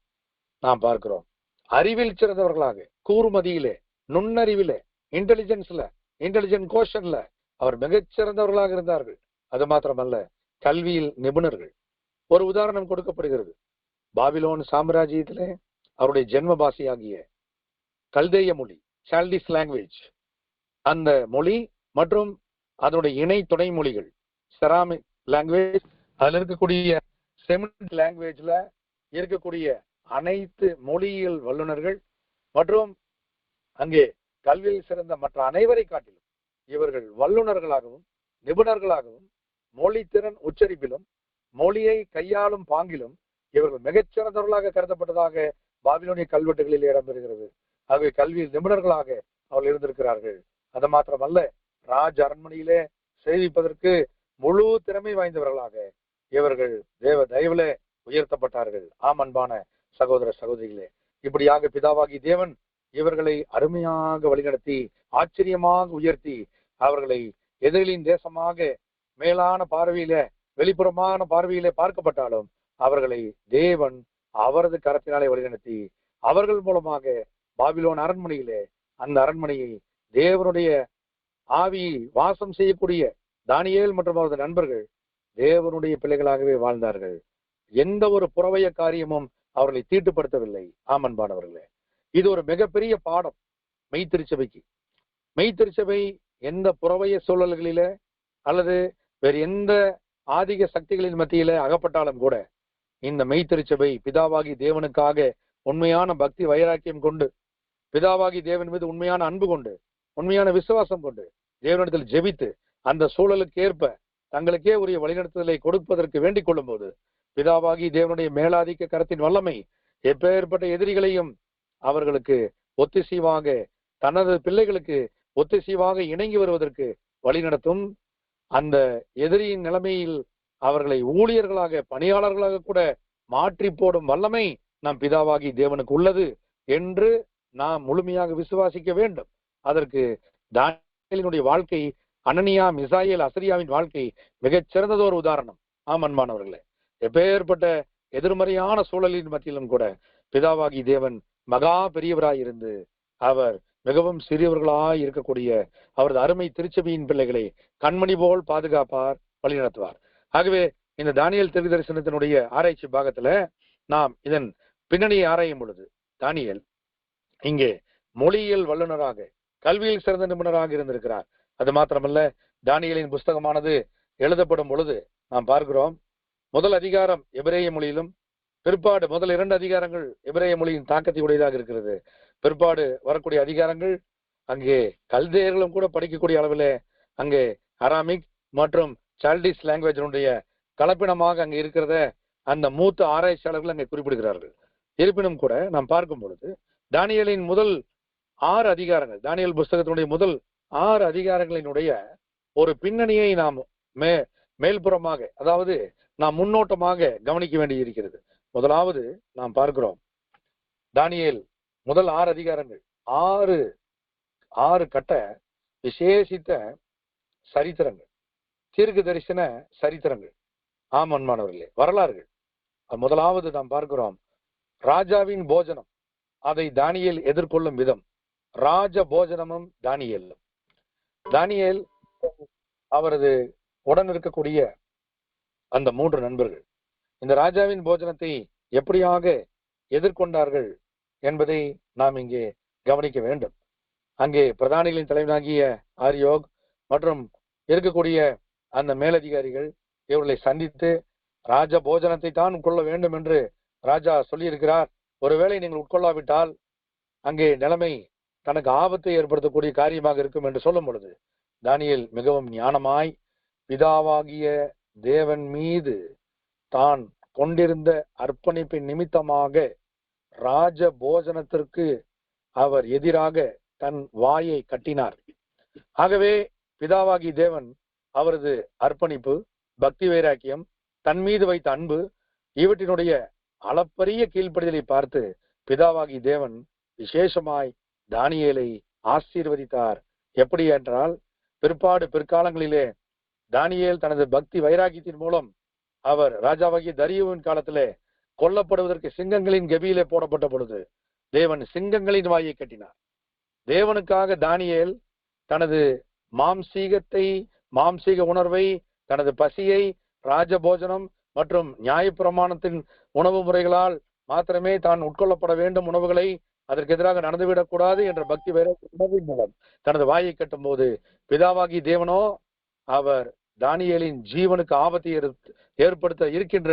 நாம் பார்க்கிறோம் அறிவில் சிறந்தவர்களாக, கூர்மதியிலே, நுண்ணறிவிலே, இன்டெலிஜென்ட் கோஷன்ல அவர் மிகச்சிறந்தவர்களாக இருந்தார்கள். அது மாத்திரமல்ல, கல்வியில் நிபுணர்கள். ஒரு உதாரணம் கொடுக்கப்படுகிறது. பாபிலோன் சாம்ராஜ்யத்திலே அவருடைய ஜென்ம பாஷையாகிய கல்தேய மொழி, சால்டிஸ் லாங்குவேஜ், அந்த மொழி மற்றும் அதனுடைய இணை துணை மொழிகள், செராமிக் லாங்குவேஜ், அதுல இருக்கக்கூடிய செமிட் லாங்குவேஜ்ல இருக்கக்கூடிய அனைத்து மொழியியல் வல்லுநர்கள் மற்றும் அங்கே கல்வியில் சிறந்த மற்ற அனைவரை காட்டிலும் இவர்கள் வல்லுநர்களாகவும் நிபுணர்களாகவும் மொழி திறன் உச்சரிப்பிலும் மொழியை கையாளும் பாங்கிலும் இவர்கள் மிகச்சிறந்தவர்களாக கருதப்பட்டதாக பாபிலோனிய கல்வெட்டுகளில் இடம்பெறுகிறது. ஆகவே கல்வியில் நிபுணர்களாக அவர்கள் இருந்திருக்கிறார்கள். அது மாத்திரமல்ல, ராஜ அரண்மனையிலே சேவிப்பதற்கு முழு திறமை வாய்ந்தவர்களாக இவர்கள் தேவ தயவுல உயர்த்தப்பட்டார்கள். அன்பான சகோதர சகோதரிகளே, இப்படியாக பிதாவாகி தேவன் இவர்களை அருமையாக வழிநடத்தி ஆச்சரியமாக உயர்த்தி அவர்களை எதிரிகளின் தேசமாக மேலான பார்வையில வெளிப்புறமான பார்வையிலே பார்க்கப்பட்டாலும் அவர்களை தேவன் அவரது கரத்தினாலே வழிநடத்தி அவர்கள் மூலமாக பாபிலோன் அரண்மனையிலே, அந்த அரண்மனையை தேவனுடைய ஆவி வாசம் செய்யக்கூடிய தானியேல் மற்றும் அவரது நண்பர்கள் தேவனுடைய பிள்ளைகளாகவே வாழ்ந்தார்கள். எந்த ஒரு புறவைய காரியமும் அவர்களை தீட்டுப்படுத்தவில்லை. அன்பானவர்களே, இது ஒரு மிகப்பெரிய பாடம் மெய்த்திருச்சபைக்கு. மெய்த்திருச்சபை எந்த புறவைய சூழல்களில அல்லது வேறு எந்த ஆதிக சக்திகளின் மத்தியில அகப்பட்டாலும் கூட இந்த மெய்த்திருச்சபை பிதாவாகி தேவனுக்காக உண்மையான பக்தி வைராக்கியம் கொண்டு, பிதாவாகி தேவன் மீது உண்மையான அன்பு கொண்டு, உண்மையான விசுவாசம் கொண்டு தேவனிடத்தில் ஜெபித்து அந்த சூழலுக்கு ஏற்ப தங்களுக்கே உரிய வழிநடத்துதலை கொடுப்பதற்கு வேண்டிக் கொள்ளும் போது பிதாவாகி தேவனுடைய மேலாதிக்க கரத்தின் வல்லமை எப்பேற்பட்ட எதிரிகளையும் அவர்களுக்கு ஒத்திசைவாக, தனது பிள்ளைகளுக்கு ஒத்திசைவாக இணங்கி வருவதற்கு வழிநடத்தும். அந்த எதிரியின் நிலைமையில் அவர்களை ஊழியர்களாக, பணியாளர்களாக கூட மாற்றி போடும் வல்லமை நம் பிதாவாகி தேவனுக்கு உள்ளது என்று நாம் முழுமையாக விசுவாசிக்க வேண்டும். அதற்கு தானியேலினுடைய வாழ்க்கை, அனனியா, மிசாயேல், அசரியாவின் வாழ்க்கை மிகச் சிறந்ததொரு உதாரணம். ஆமன்மானவர்களே, எப்பேற்பட்ட எதிர்மறையான சூழலின் மத்தியிலும் கூட பிதாவாகி தேவன் மகா பெரியவராயிருந்து அவர் மிகவும் சிறியவர்களாய் இருக்கக்கூடிய அவரது அருமை திருச்சபையின் பிள்ளைகளை கண்மணி போல் பாதுகாப்பார், வழிநடத்துவார். ஆகவே இந்த தானியேல் தீர்க்க தரிசனத்தினுடைய ஆராய்ச்சி பாகத்துல நாம் இதன் பின்னணியை ஆராயும் பொழுது, தானியேல் இங்கே மொழியியல் வல்லுநராக, கல்வியில் சிறந்த நிபுணராக இருந்திருக்கிறார். அது மாத்திரமல்ல, தானியேலின் புஸ்தகமானது எழுதப்படும் பொழுது நாம் பார்க்கிறோம், முதல் அதிகாரம் எபிரேய மொழியிலும், பிற்பாடு முதல் 2 அதிகாரங்கள் எபிரேய மொழியின் தாக்கத்தை உடையதாக இருக்கிறது. பிற்பாடு வரக்கூடிய அதிகாரங்கள் அங்கே கல்தேயர்களும் கூட படிக்கக்கூடிய அளவில் அங்கே அராமிக் மற்றும் சால்டிஸ் லாங்குவேஜினுடைய கலப்பினமாக அங்கே இருக்கிறத அந்த மூத்த ஆராய்ச்சியாளர்கள் அங்கே குறிப்பிடுகிறார்கள். இருப்பினும் கூட நாம் பார்க்கும் பொழுது தானியேலின் முதல் 6 அதிகாரங்கள், தானியேல் புஸ்தகத்தினுடைய முதல் 6 அதிகாரங்களினுடைய ஒரு பின்னணியை நாம் மேல்புறமாக, அதாவது நாம் முன்னோட்டமாக கவனிக்க வேண்டி இருக்கிறது. முதலாவது நாம் பார்க்கிறோம், தானியேல் முதல் 6 அதிகாரங்கள் 6 கட்ட விசேஷித்த சரித்திரங்கள், தீர்க்க தரிசன சரித்திரங்கள், ஆமன்மானவர்களே, வரலாறுகள். முதலாவது நாம் பார்க்கிறோம், ராஜாவின் போஜனம், அதை தானியேல் எதிர்கொள்ளும் விதம், ராஜ போஜனமும் தானியேலும். தானியேல் அவரது உடன் இருக்கக்கூடிய அந்த 3 நண்பர்கள் இந்த ராஜாவின் போஜனத்தை எப்படியாக எதிர்கொண்டார்கள் என்பதை நாம் இங்கே கவனிக்க வேண்டும். அங்கே பிரதானிகளின் தலைவனாகிய ஆரியோக் மற்றும் இருக்கக்கூடிய அந்த மேலதிகாரிகள் இவர்களை சந்தித்து ராஜ போஜனத்தை தான் உட்கொள்ள வேண்டும் என்று ராஜா சொல்லியிருக்கிறார். ஒருவேளை நீங்கள் உட்கொள்ளாவிட்டால் அங்கே நிலைமை தனக்கு ஆபத்தை ஏற்படுத்தக்கூடிய காரியமாக இருக்கும் என்று சொல்லும் பொழுது, தானியேல் மிகவும் ஞானமாய் பிதாவாகிய தேவன் மீது தான் கொண்டிருந்த அர்ப்பணிப்பின் நிமித்தமாக ராஜ போஜனத்திற்கு அவர் எதிராக தன் வாயை கட்டினார். ஆகவே பிதாவாகி தேவன் அவரது அர்ப்பணிப்பு, பக்தி வைராக்கியம், தன் மீது வைத்த அன்பு, இவற்றினுடைய அளப்பரிய கீழ்ப்படிதலை பார்த்து பிதாவாகி தேவன் விசேஷமாய் தானியேலை ஆசீர்வதித்தார். எப்படி என்றால், பிற்காலங்களிலே தானியேல் தனது பக்தி வைராக்கியத்தின் மூலம் அவர் ராஜாவாகிய தரியுவின் காலத்திலே கொல்லப்படுவதற்கு சிங்கங்களின் கெபியிலே போடப்பட்ட பொழுது தேவன் சிங்கங்களின் வாயை கட்டினார். தேவனுக்காக தானியேல் தனது மாம்சீக உணர்வை, தனது பசியை ராஜபோஜனம் மற்றும் நியாயப்பிரமாணத்தின் உணவு முறைகளால் மாத்திரமே தான் உட்கொள்ளப்பட வேண்டும் உணவுகளை அதற்கு எதிராக நடந்துவிடக் கூடாது என்ற பக்தி உணவின் மூலம் தனது வாயை கட்டும் போது பிதாவாகி தேவனோ அவர் தானியேலின் ஜீவனுக்கு ஆபத்தை ஏற்படுத்த இருக்கின்ற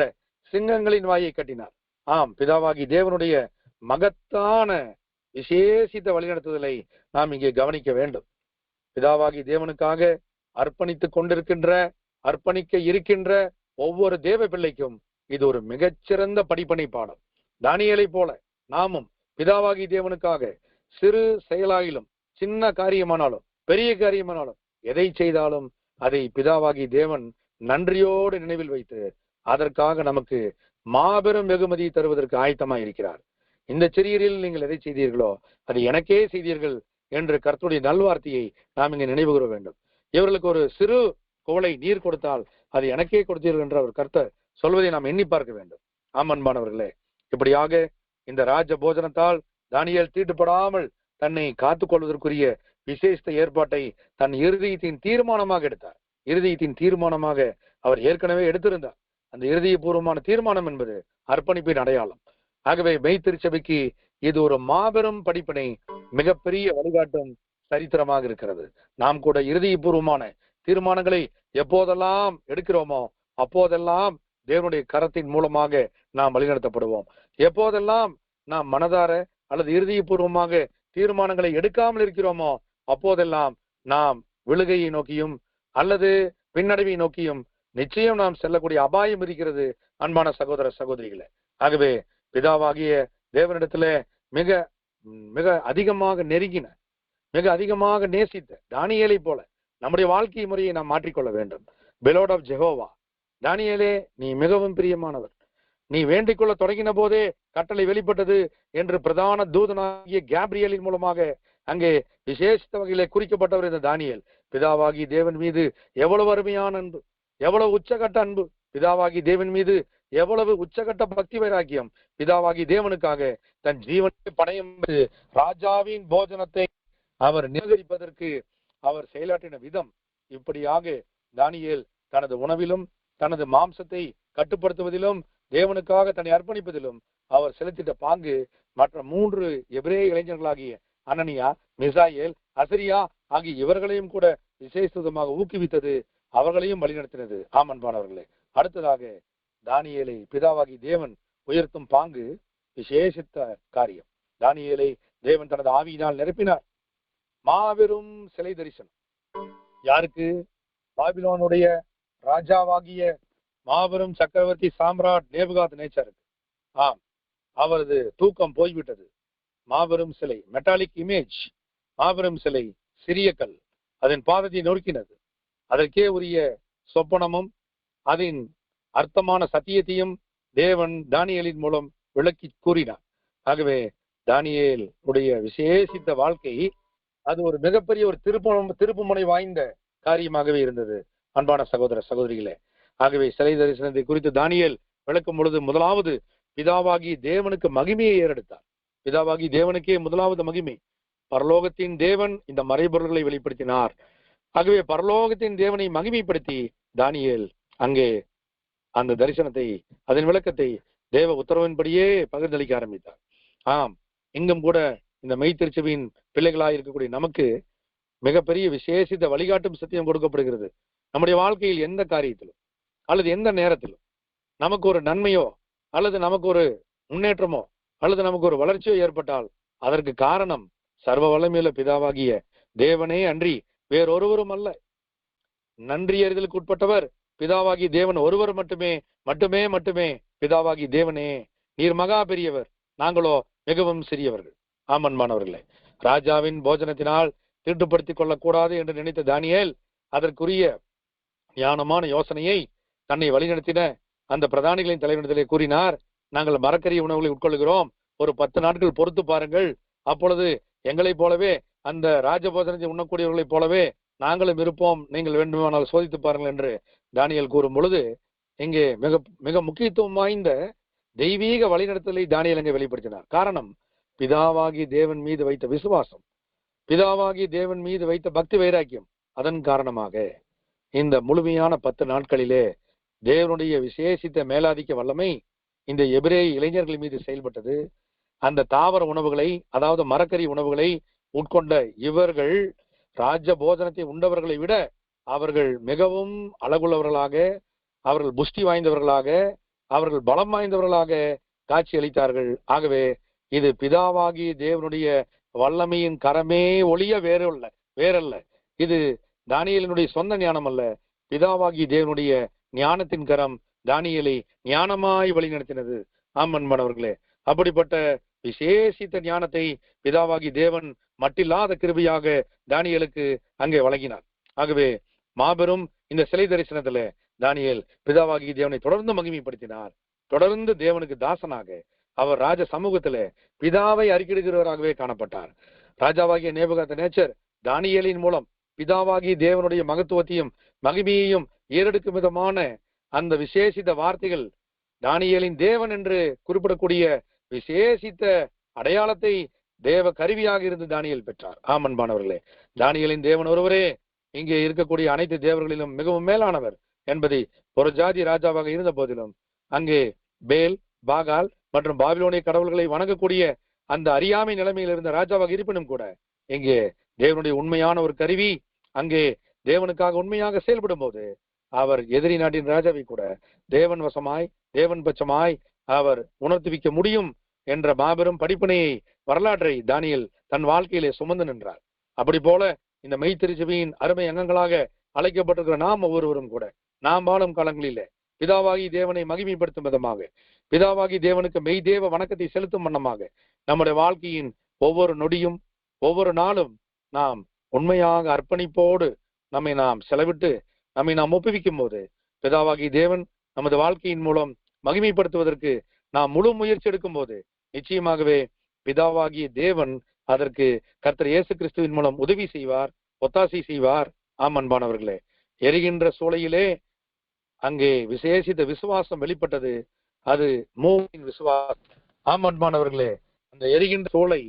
சிங்கங்களின் வாயை கட்டினார். ஆம், பிதாவாகி தேவனுடைய மகத்தான விசேஷித்த வழிநடத்துதலை நாம் இங்கே கவனிக்க வேண்டும். பிதாவாகி தேவனுக்காக அர்ப்பணிக்க இருக்கின்ற ஒவ்வொரு தேவ பிள்ளைக்கும் இது ஒரு மிகச்சிறந்த படிப்பனை பாடம். தானியேலை போல நாமும் பிதாவாகி தேவனுக்காக சிறு செயலாயிலும், சின்ன காரியமானாலும் பெரிய காரியமானாலும், எதை செய்தாலும் அதை பிதாவாகி தேவன் நன்றியோடு நினைவில் வைத்து அதற்காக நமக்கு மாபெரும் வெகுமதி தருவதற்கு ஆயத்தமாய் இருக்கிறார். இந்த சிறியரில் நீங்கள் எதை செய்தீர்களோ அது எனக்கே செய்தீர்கள் என்று கர்த்தருடைய நல்வார்த்தையை நாம் இங்கே நினைவு கூற வேண்டும். இவர்களுக்கு ஒரு சிறு குவளை நீர் கொடுத்தால் அது எனக்கே கொடுத்தீர்கள் என்று அவர் கர்த்தர் சொல்வதை நாம் எண்ணி பார்க்க வேண்டும். ஆமன்பானவர்களே, இப்படியாக இந்த ராஜ போஜனத்தால் தானியேல் தீட்டுப்படாமல் தன்னை காத்துக் கொள்வதற்குரிய விசேஷ ஏற்பாட்டை தன் இருதயத்தின் தீர்மானமாக எடுத்தார். இருதயத்தின் தீர்மானமாக அவர் ஏற்கனவே எடுத்திருந்தார். அந்த இருதயபூர்வமான தீர்மானம் என்பது அர்ப்பணிப்பின் அடையாளம். ஆகவே மெய்த்திருச்சபைக்கு இது ஒரு மாபெரும் படிப்பினை, மிகப்பெரிய வழிகாட்டும் சரித்திரமாக இருக்கிறது. நாம் கூட இருதயபூர்வமான தீர்மானங்களை எப்போதெல்லாம் எடுக்கிறோமோ அப்போதெல்லாம் தேவனுடைய கரத்தின் மூலமாக நாம் வழிநடத்தப்படுவோம். எப்போதெல்லாம் நாம் மனதார அல்லது இருதயபூர்வமாக தீர்மானங்களை எடுக்காமல் இருக்கிறோமோ அப்போதெல்லாம் நாம் விழுகையை நோக்கியும் அல்லது பின்னடைவை நோக்கியும் நிச்சயம் நாம் செல்லக்கூடிய அபாயம் இருக்கிறது. அன்பான சகோதர சகோதரிகளே, ஆகவே பிதாவாகிய தேவனிடத்துல மிக மிக அதிகமாக நெருங்கின, மிக அதிகமாக நேசித்த தானியேலை போல நம்முடைய வாழ்க்கை முறையை நாம் மாற்றிக்கொள்ள வேண்டும். பெலோட் ஆஃப் ஜெகோவா, தானியேலே நீ மிகவும் பிரியமானவர், நீ வேண்டிக் கொள்ள தொடங்கின போதே கட்டளை வெளிப்பட்டது என்று பிரதான தூதனாகிய கேப்ரியலின் மூலமாக அங்கே விசேஷித்த வகையிலே குறிக்கப்பட்டவர் இந்த தானியேல். பிதாவாகி தேவன் மீது எவ்வளவு அருமையான அன்பு, எவ்வளவு உச்சகட்ட அன்பு, பிதாவாகி தேவன் மீது எவ்வளவு உச்சகட்ட பக்தி வைராக்கியம். பிதாவாகி தேவனுக்காக தன் ஜீவனை பணயம் ராஜாவின் போஜனத்தை அவர் நிராகரிப்பதற்கு அவர் செயலாற்றின விதம். இப்படியாக தானியேல் தனது உணவிலும் தனது மாம்சத்தை கட்டுப்படுத்துவதிலும் தேவனுக்காக தன்னை அர்ப்பணிப்பதிலும் அவர் செலுத்திட்ட பாங்கு மற்ற 3 எபிரேய இளைஞர்களாகிய அனனியா, மிசாயேல், அசரியா ஆகிய இவர்களையும் கூட விசேஷமாக ஊக்குவித்தது, அவர்களையும் வழிநடத்தினது. அன்பானவர்களே, அடுத்ததாக தானியேலை பிதாவாகி தேவன் உயர்த்தும் பாங்கு விசேஷித்த காரியம். தானியேலை தேவன் தனது ஆவியினால் நிரப்பினார். மாபெரும் சிலை தரிசனம். யாருக்கு? பாபிலோனுடைய ராஜாவாகிய மாபெரும் சக்கரவர்த்தி சாம்ராட் நேபுகாத் நேச்சருக்கு. அவரது தூக்கம் போய்விட்டது. மாபெரும் சிலை, மெட்டாலிக் இமேஜ், மாபெரும் சிலை, சிறிய கல் அதன் பாதத்தை நொறுக்கினது. அதற்கே உரிய சொப்பனமும் அதன் அர்த்தமான சத்தியத்தையும் தேவன் தானியேலின் மூலம் விளக்கி கூறினார். ஆகவே தானியேல் உடைய விசேஷித்த வாழ்க்கை அது ஒரு மிகப்பெரிய ஒரு திருப்புமுனை வாய்ந்த காரியமாகவே இருந்தது. அன்பான சகோதர சகோதரிகளே, ஆகவே சிலை தரிசனத்தை குறித்து தானியேல் விளக்கும் பொழுது முதலாவது பிதாவாகி தேவனுக்கு மகிமையை ஏறெடுத்தார். பிதாவாகி தேவனுக்கே முதலாவது மகிமை. பரலோகத்தின் தேவன் இந்த மறைபொருள்களை வெளிப்படுத்தினார். ஆகவே பரலோகத்தின் தேவனை மகிமைப்படுத்தி தானியேல் அங்கே அந்த தரிசனத்தை, அதன் விளக்கத்தை தேவ உத்தரவின்படியே பகிர்ந்தளிக்க ஆரம்பித்தார். இங்கும் கூட இந்த மெய்த்திருச்சபையின் பிள்ளைகளாக இருக்கக்கூடிய நமக்கு மிகப்பெரிய விசேஷித்த வழிகாட்டும் சத்தியம் கொடுக்கப்படுகிறது. நம்முடைய வாழ்க்கையில் எந்த காரியத்திலும் அல்லது எந்த நேரத்திலும் நமக்கு ஒரு நன்மையோ அல்லது நமக்கு ஒரு முன்னேற்றமோ அல்லது நமக்கு ஒரு வளர்ச்சியோ ஏற்பட்டால் அதற்கு காரணம் சர்வ வல்லமையுள்ள பிதாவாகிய தேவனே அன்றி வேறொருவரும் அல்ல. நன்றி அறிதலுக்கு உட்பட்டவர் பிதாவாகி தேவன் ஒருவர் மட்டுமே மட்டுமே மட்டுமே. பிதாவாகி தேவனே, நீர் மகா பெரியவர், நாங்களோ மிகவும் சிறியவர்கள். அன்பானவர்களே, ராஜாவின் போஜனத்தினால் தீட்டுப்படுத்திக் கொள்ளக்கூடாது என்று நினைத்த தானியேல் அதற்குரிய ஞானமான யோசனையை தன்னை வழிநடத்தின அந்த பிரதானிகளின் தலைவனிடத்திலே கூறினார். நாங்கள் மரக்கறி உணவுகளை உட்கொள்கிறோம், ஒரு 10 நாட்கள் பொறுத்து பாருங்கள், அப்பொழுது எங்களைப் போலவே அந்த ராஜபோஜனத்தை உண்ணக்கூடியவர்களைப் போலவே நாங்களும் இருப்போம், நீங்கள் வேண்டுமானால் சோதித்து பாருங்கள் என்று தானியேல் கூறும் பொழுது இங்கே மிக மிக முக்கியத்துவம் வாய்ந்த தெய்வீக வழிநடத்தலை தானியேல் அங்கே வெளிப்படுத்தினார். காரணம், பிதாவாகி தேவன் மீது வைத்த விசுவாசம், பிதாவாகி தேவன் மீது வைத்த பக்தி வைராக்கியம். அதன் காரணமாக இந்த முழுமையான 10 நாட்களிலே தேவனுடைய விசேஷித்த மேலாதிக்க வல்லமை இந்த எபிரேய இளைஞர்கள் மீது செயல்பட்டது. அந்த தாவர உணவுகளை, அதாவது மரக்கறி உணவுகளை உட்கொண்ட இவர்கள் ராஜ போஜனத்தை உண்டவர்களை விட அவர்கள் மிகவும் அழகுள்ளவர்களாக, அவர்கள் புஷ்டி வாய்ந்தவர்களாக, அவர்கள் பலம் வாய்ந்தவர்களாக காட்சி அளித்தார்கள். ஆகவே இது பிதாவாகி தேவனுடைய வல்லமையின் கரமே ஒளிய வேறல்ல. இது தானியேலினுடைய சொந்த ஞானம் அல்ல, பிதாவாகி தேவனுடைய ஞானத்தின் கரம் தானியேலை ஞானமாய் வழி நடத்தினது. அன்பானவர்களே, அப்படிப்பட்ட விசேஷித்த ஞானத்தை பிதாவாகி தேவன் மட்டில்லாத கிருபையாக தானியேலுக்கு அங்கே வழங்கினார். ஆகவே மாபெரும் இந்த சிலை தரிசனத்துல தானியேல் பிதாவாகி தேவனை தொடர்ந்து மகிமைப்படுத்தினார். தொடர்ந்து தேவனுக்கு தாசனாக அவர் ராஜ சமூகத்துல பிதாவை அறிக்கையிடுகிறவராகவே காணப்பட்டார். ராஜாவாகிய நேபுகாத் நேச்சர் தானியேலின் மூலம் பிதாவாகி தேவனுடைய மகத்துவத்தையும் மகிமையையும் ஏறெடுக்கும் விதமான அந்த விசேஷித்த வார்த்தைகள், தானியேலின் தேவன் என்று குறிப்பிடக்கூடிய விசேஷித்த அடையாளத்தை தேவ கருவியாக இருந்து தானியேல் பெற்றார். அன்பானவர்களே, தானியேலின் தேவன் ஒருவரே இங்கே இருக்கக்கூடிய அனைத்து தேவர்களிலும் மிகவும் மேலானவர் என்பதை ஒரு ஜாதி ராஜாவாக இருந்த போதிலும் அங்கே பேல், பாகால் மற்றும் பாபிலோனிய கடவுள்களை வணங்கக்கூடிய அந்த அறியாமை நிலைமையில் இருந்த ராஜாவாக இருப்பினும் கூட இங்கே தேவனுடைய உண்மையான ஒரு கருவி அங்கே தேவனுக்காக உண்மையாக செயல்படும் போது அவர் எதிரி நாட்டின் ராஜாவை கூட தேவன் வசமாய் தேவன் பட்சமாய் அவர் உணர்த்துவிக்க முடியும் என்ற மாபெரும் படிப்பினையை, வரலாற்றை தானியேல் தன் வாழ்க்கையிலே சுமந்து நின்றார். அப்படி போல இந்த மெய்த்திருச்சபையின் அருமை அங்கங்களாக அழைக்கப்பட்டிருக்கிற நாம் ஒவ்வொருவரும் கூட நாம் வாழும் காலங்களிலே பிதாவாகி தேவனை மகிமைப்படுத்தும் விதமாக பிதாவாகி தேவனுக்கு மெய்தேவ வணக்கத்தை செலுத்தும் வண்ணமாக நம்முடைய வாழ்க்கையின் ஒவ்வொரு நொடியும் ஒவ்வொரு நாளும் நாம் உண்மையாக அர்ப்பணிப்போடு நம்மை நாம் செலவிட்டு நம்மை நாம் ஒப்புவிக்கும் போது பிதாவாகி தேவன் நமது வாழ்க்கையின் மூலம் மகிமைப்படுத்துவதற்கு நாம் முழு முயற்சி எடுக்கும் போது நிச்சயமாகவே பிதாவாகிய தேவன் அதற்கு கர்த்தர் இயேசு கிறிஸ்துவின் மூலம் உதவி செய்வார், ஒத்தாசை செய்வார். ஆம் அன்பானவர்களே, எரிகின்ற சூளையிலே அங்கே விசேஷித்த விசுவாசம் வெளிப்பட்டது. அது மூவின் விசுவாசம். ஆம் அன்பானவர்களே, அந்த எரிகின்ற சூளை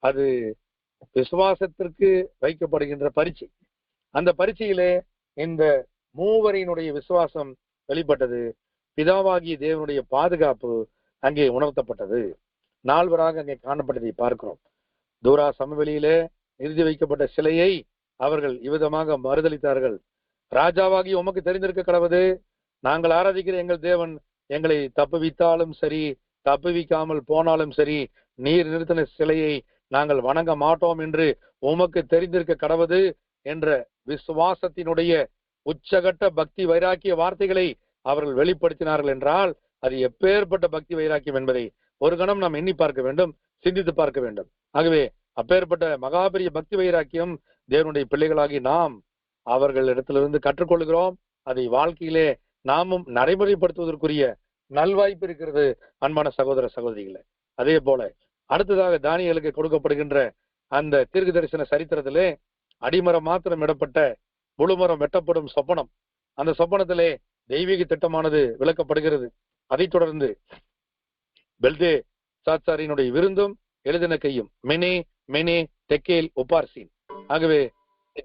அது விசுவாசத்திற்கு வைக்கப்படுகின்ற பரீட்சை. அந்த பரீட்சையிலே இந்த மூவரினுடைய விசுவாசம் வெளிப்பட்டது. பிதாவாகிய தேவனுடைய பாதுகாப்பு அங்கே உணர்த்தப்பட்டது. நால்வராக அங்கே காணப்பட்டதை பார்க்கிறோம். தூரா சமவெளியிலே நிறுத்தி வைக்கப்பட்ட சிலையை அவர்கள் இவ்விதமாக மறுதளித்தார்கள். ராஜாவாகி உமக்கு தெரிந்திருக்க கடவுது, நாங்கள் ஆராதிக்கிற எங்கள் தேவன் எங்களை தப்புவித்தாலும் சரி தப்புவிக்காமல் போனாலும் சரி நீர் நிறுத்தின சிலையை நாங்கள் வணங்க மாட்டோம் என்று உமக்கு தெரிந்திருக்க கடவுது என்ற விசுவாசத்தினுடைய உச்சகட்ட பக்தி வைராக்கிய வார்த்தைகளை அவர்கள் வெளிப்படுத்தினார்கள் என்றால் அது எப்பேற்பட்ட பக்தி வைராக்கியம் என்பதை ஒரு கணம் நாம் எண்ணி பார்க்க வேண்டும், சிந்தித்து பார்க்க வேண்டும். ஆகவே அப்பேற்பட்ட மகாபெரிய பக்தி வைராக்கியம் தேவனுடைய பிள்ளைகளாகி நாம் அவர்களிடத்திலிருந்து கற்றுக்கொள்கிறோம். அதை வாழ்க்கையிலே நாமும் நடைமுறைப்படுத்துவதற்குரிய நல்வாய்ப்பு இருக்கிறது அன்பான சகோதர சகோதரிகளே. அதே போல அடுத்ததாக தானியேலுக்கு கொடுக்கப்படுகின்ற அந்த தீர்க்க தரிசன சரித்திரத்திலே அடிமரம் மாத்திரம் இடப்பட்ட முழுமரம் வெட்டப்படும் சொப்பனம், அந்த சொப்பனத்திலே தெய்வீக திட்டமானது விளக்கப்படுகிறது. அதைத் தொடர்ந்து பெல்தே சாச்சாரியினுடைய விருந்தும் எழுதின கையும் மெனே மெனே தெக்கேல் உபார்சின். ஆகவே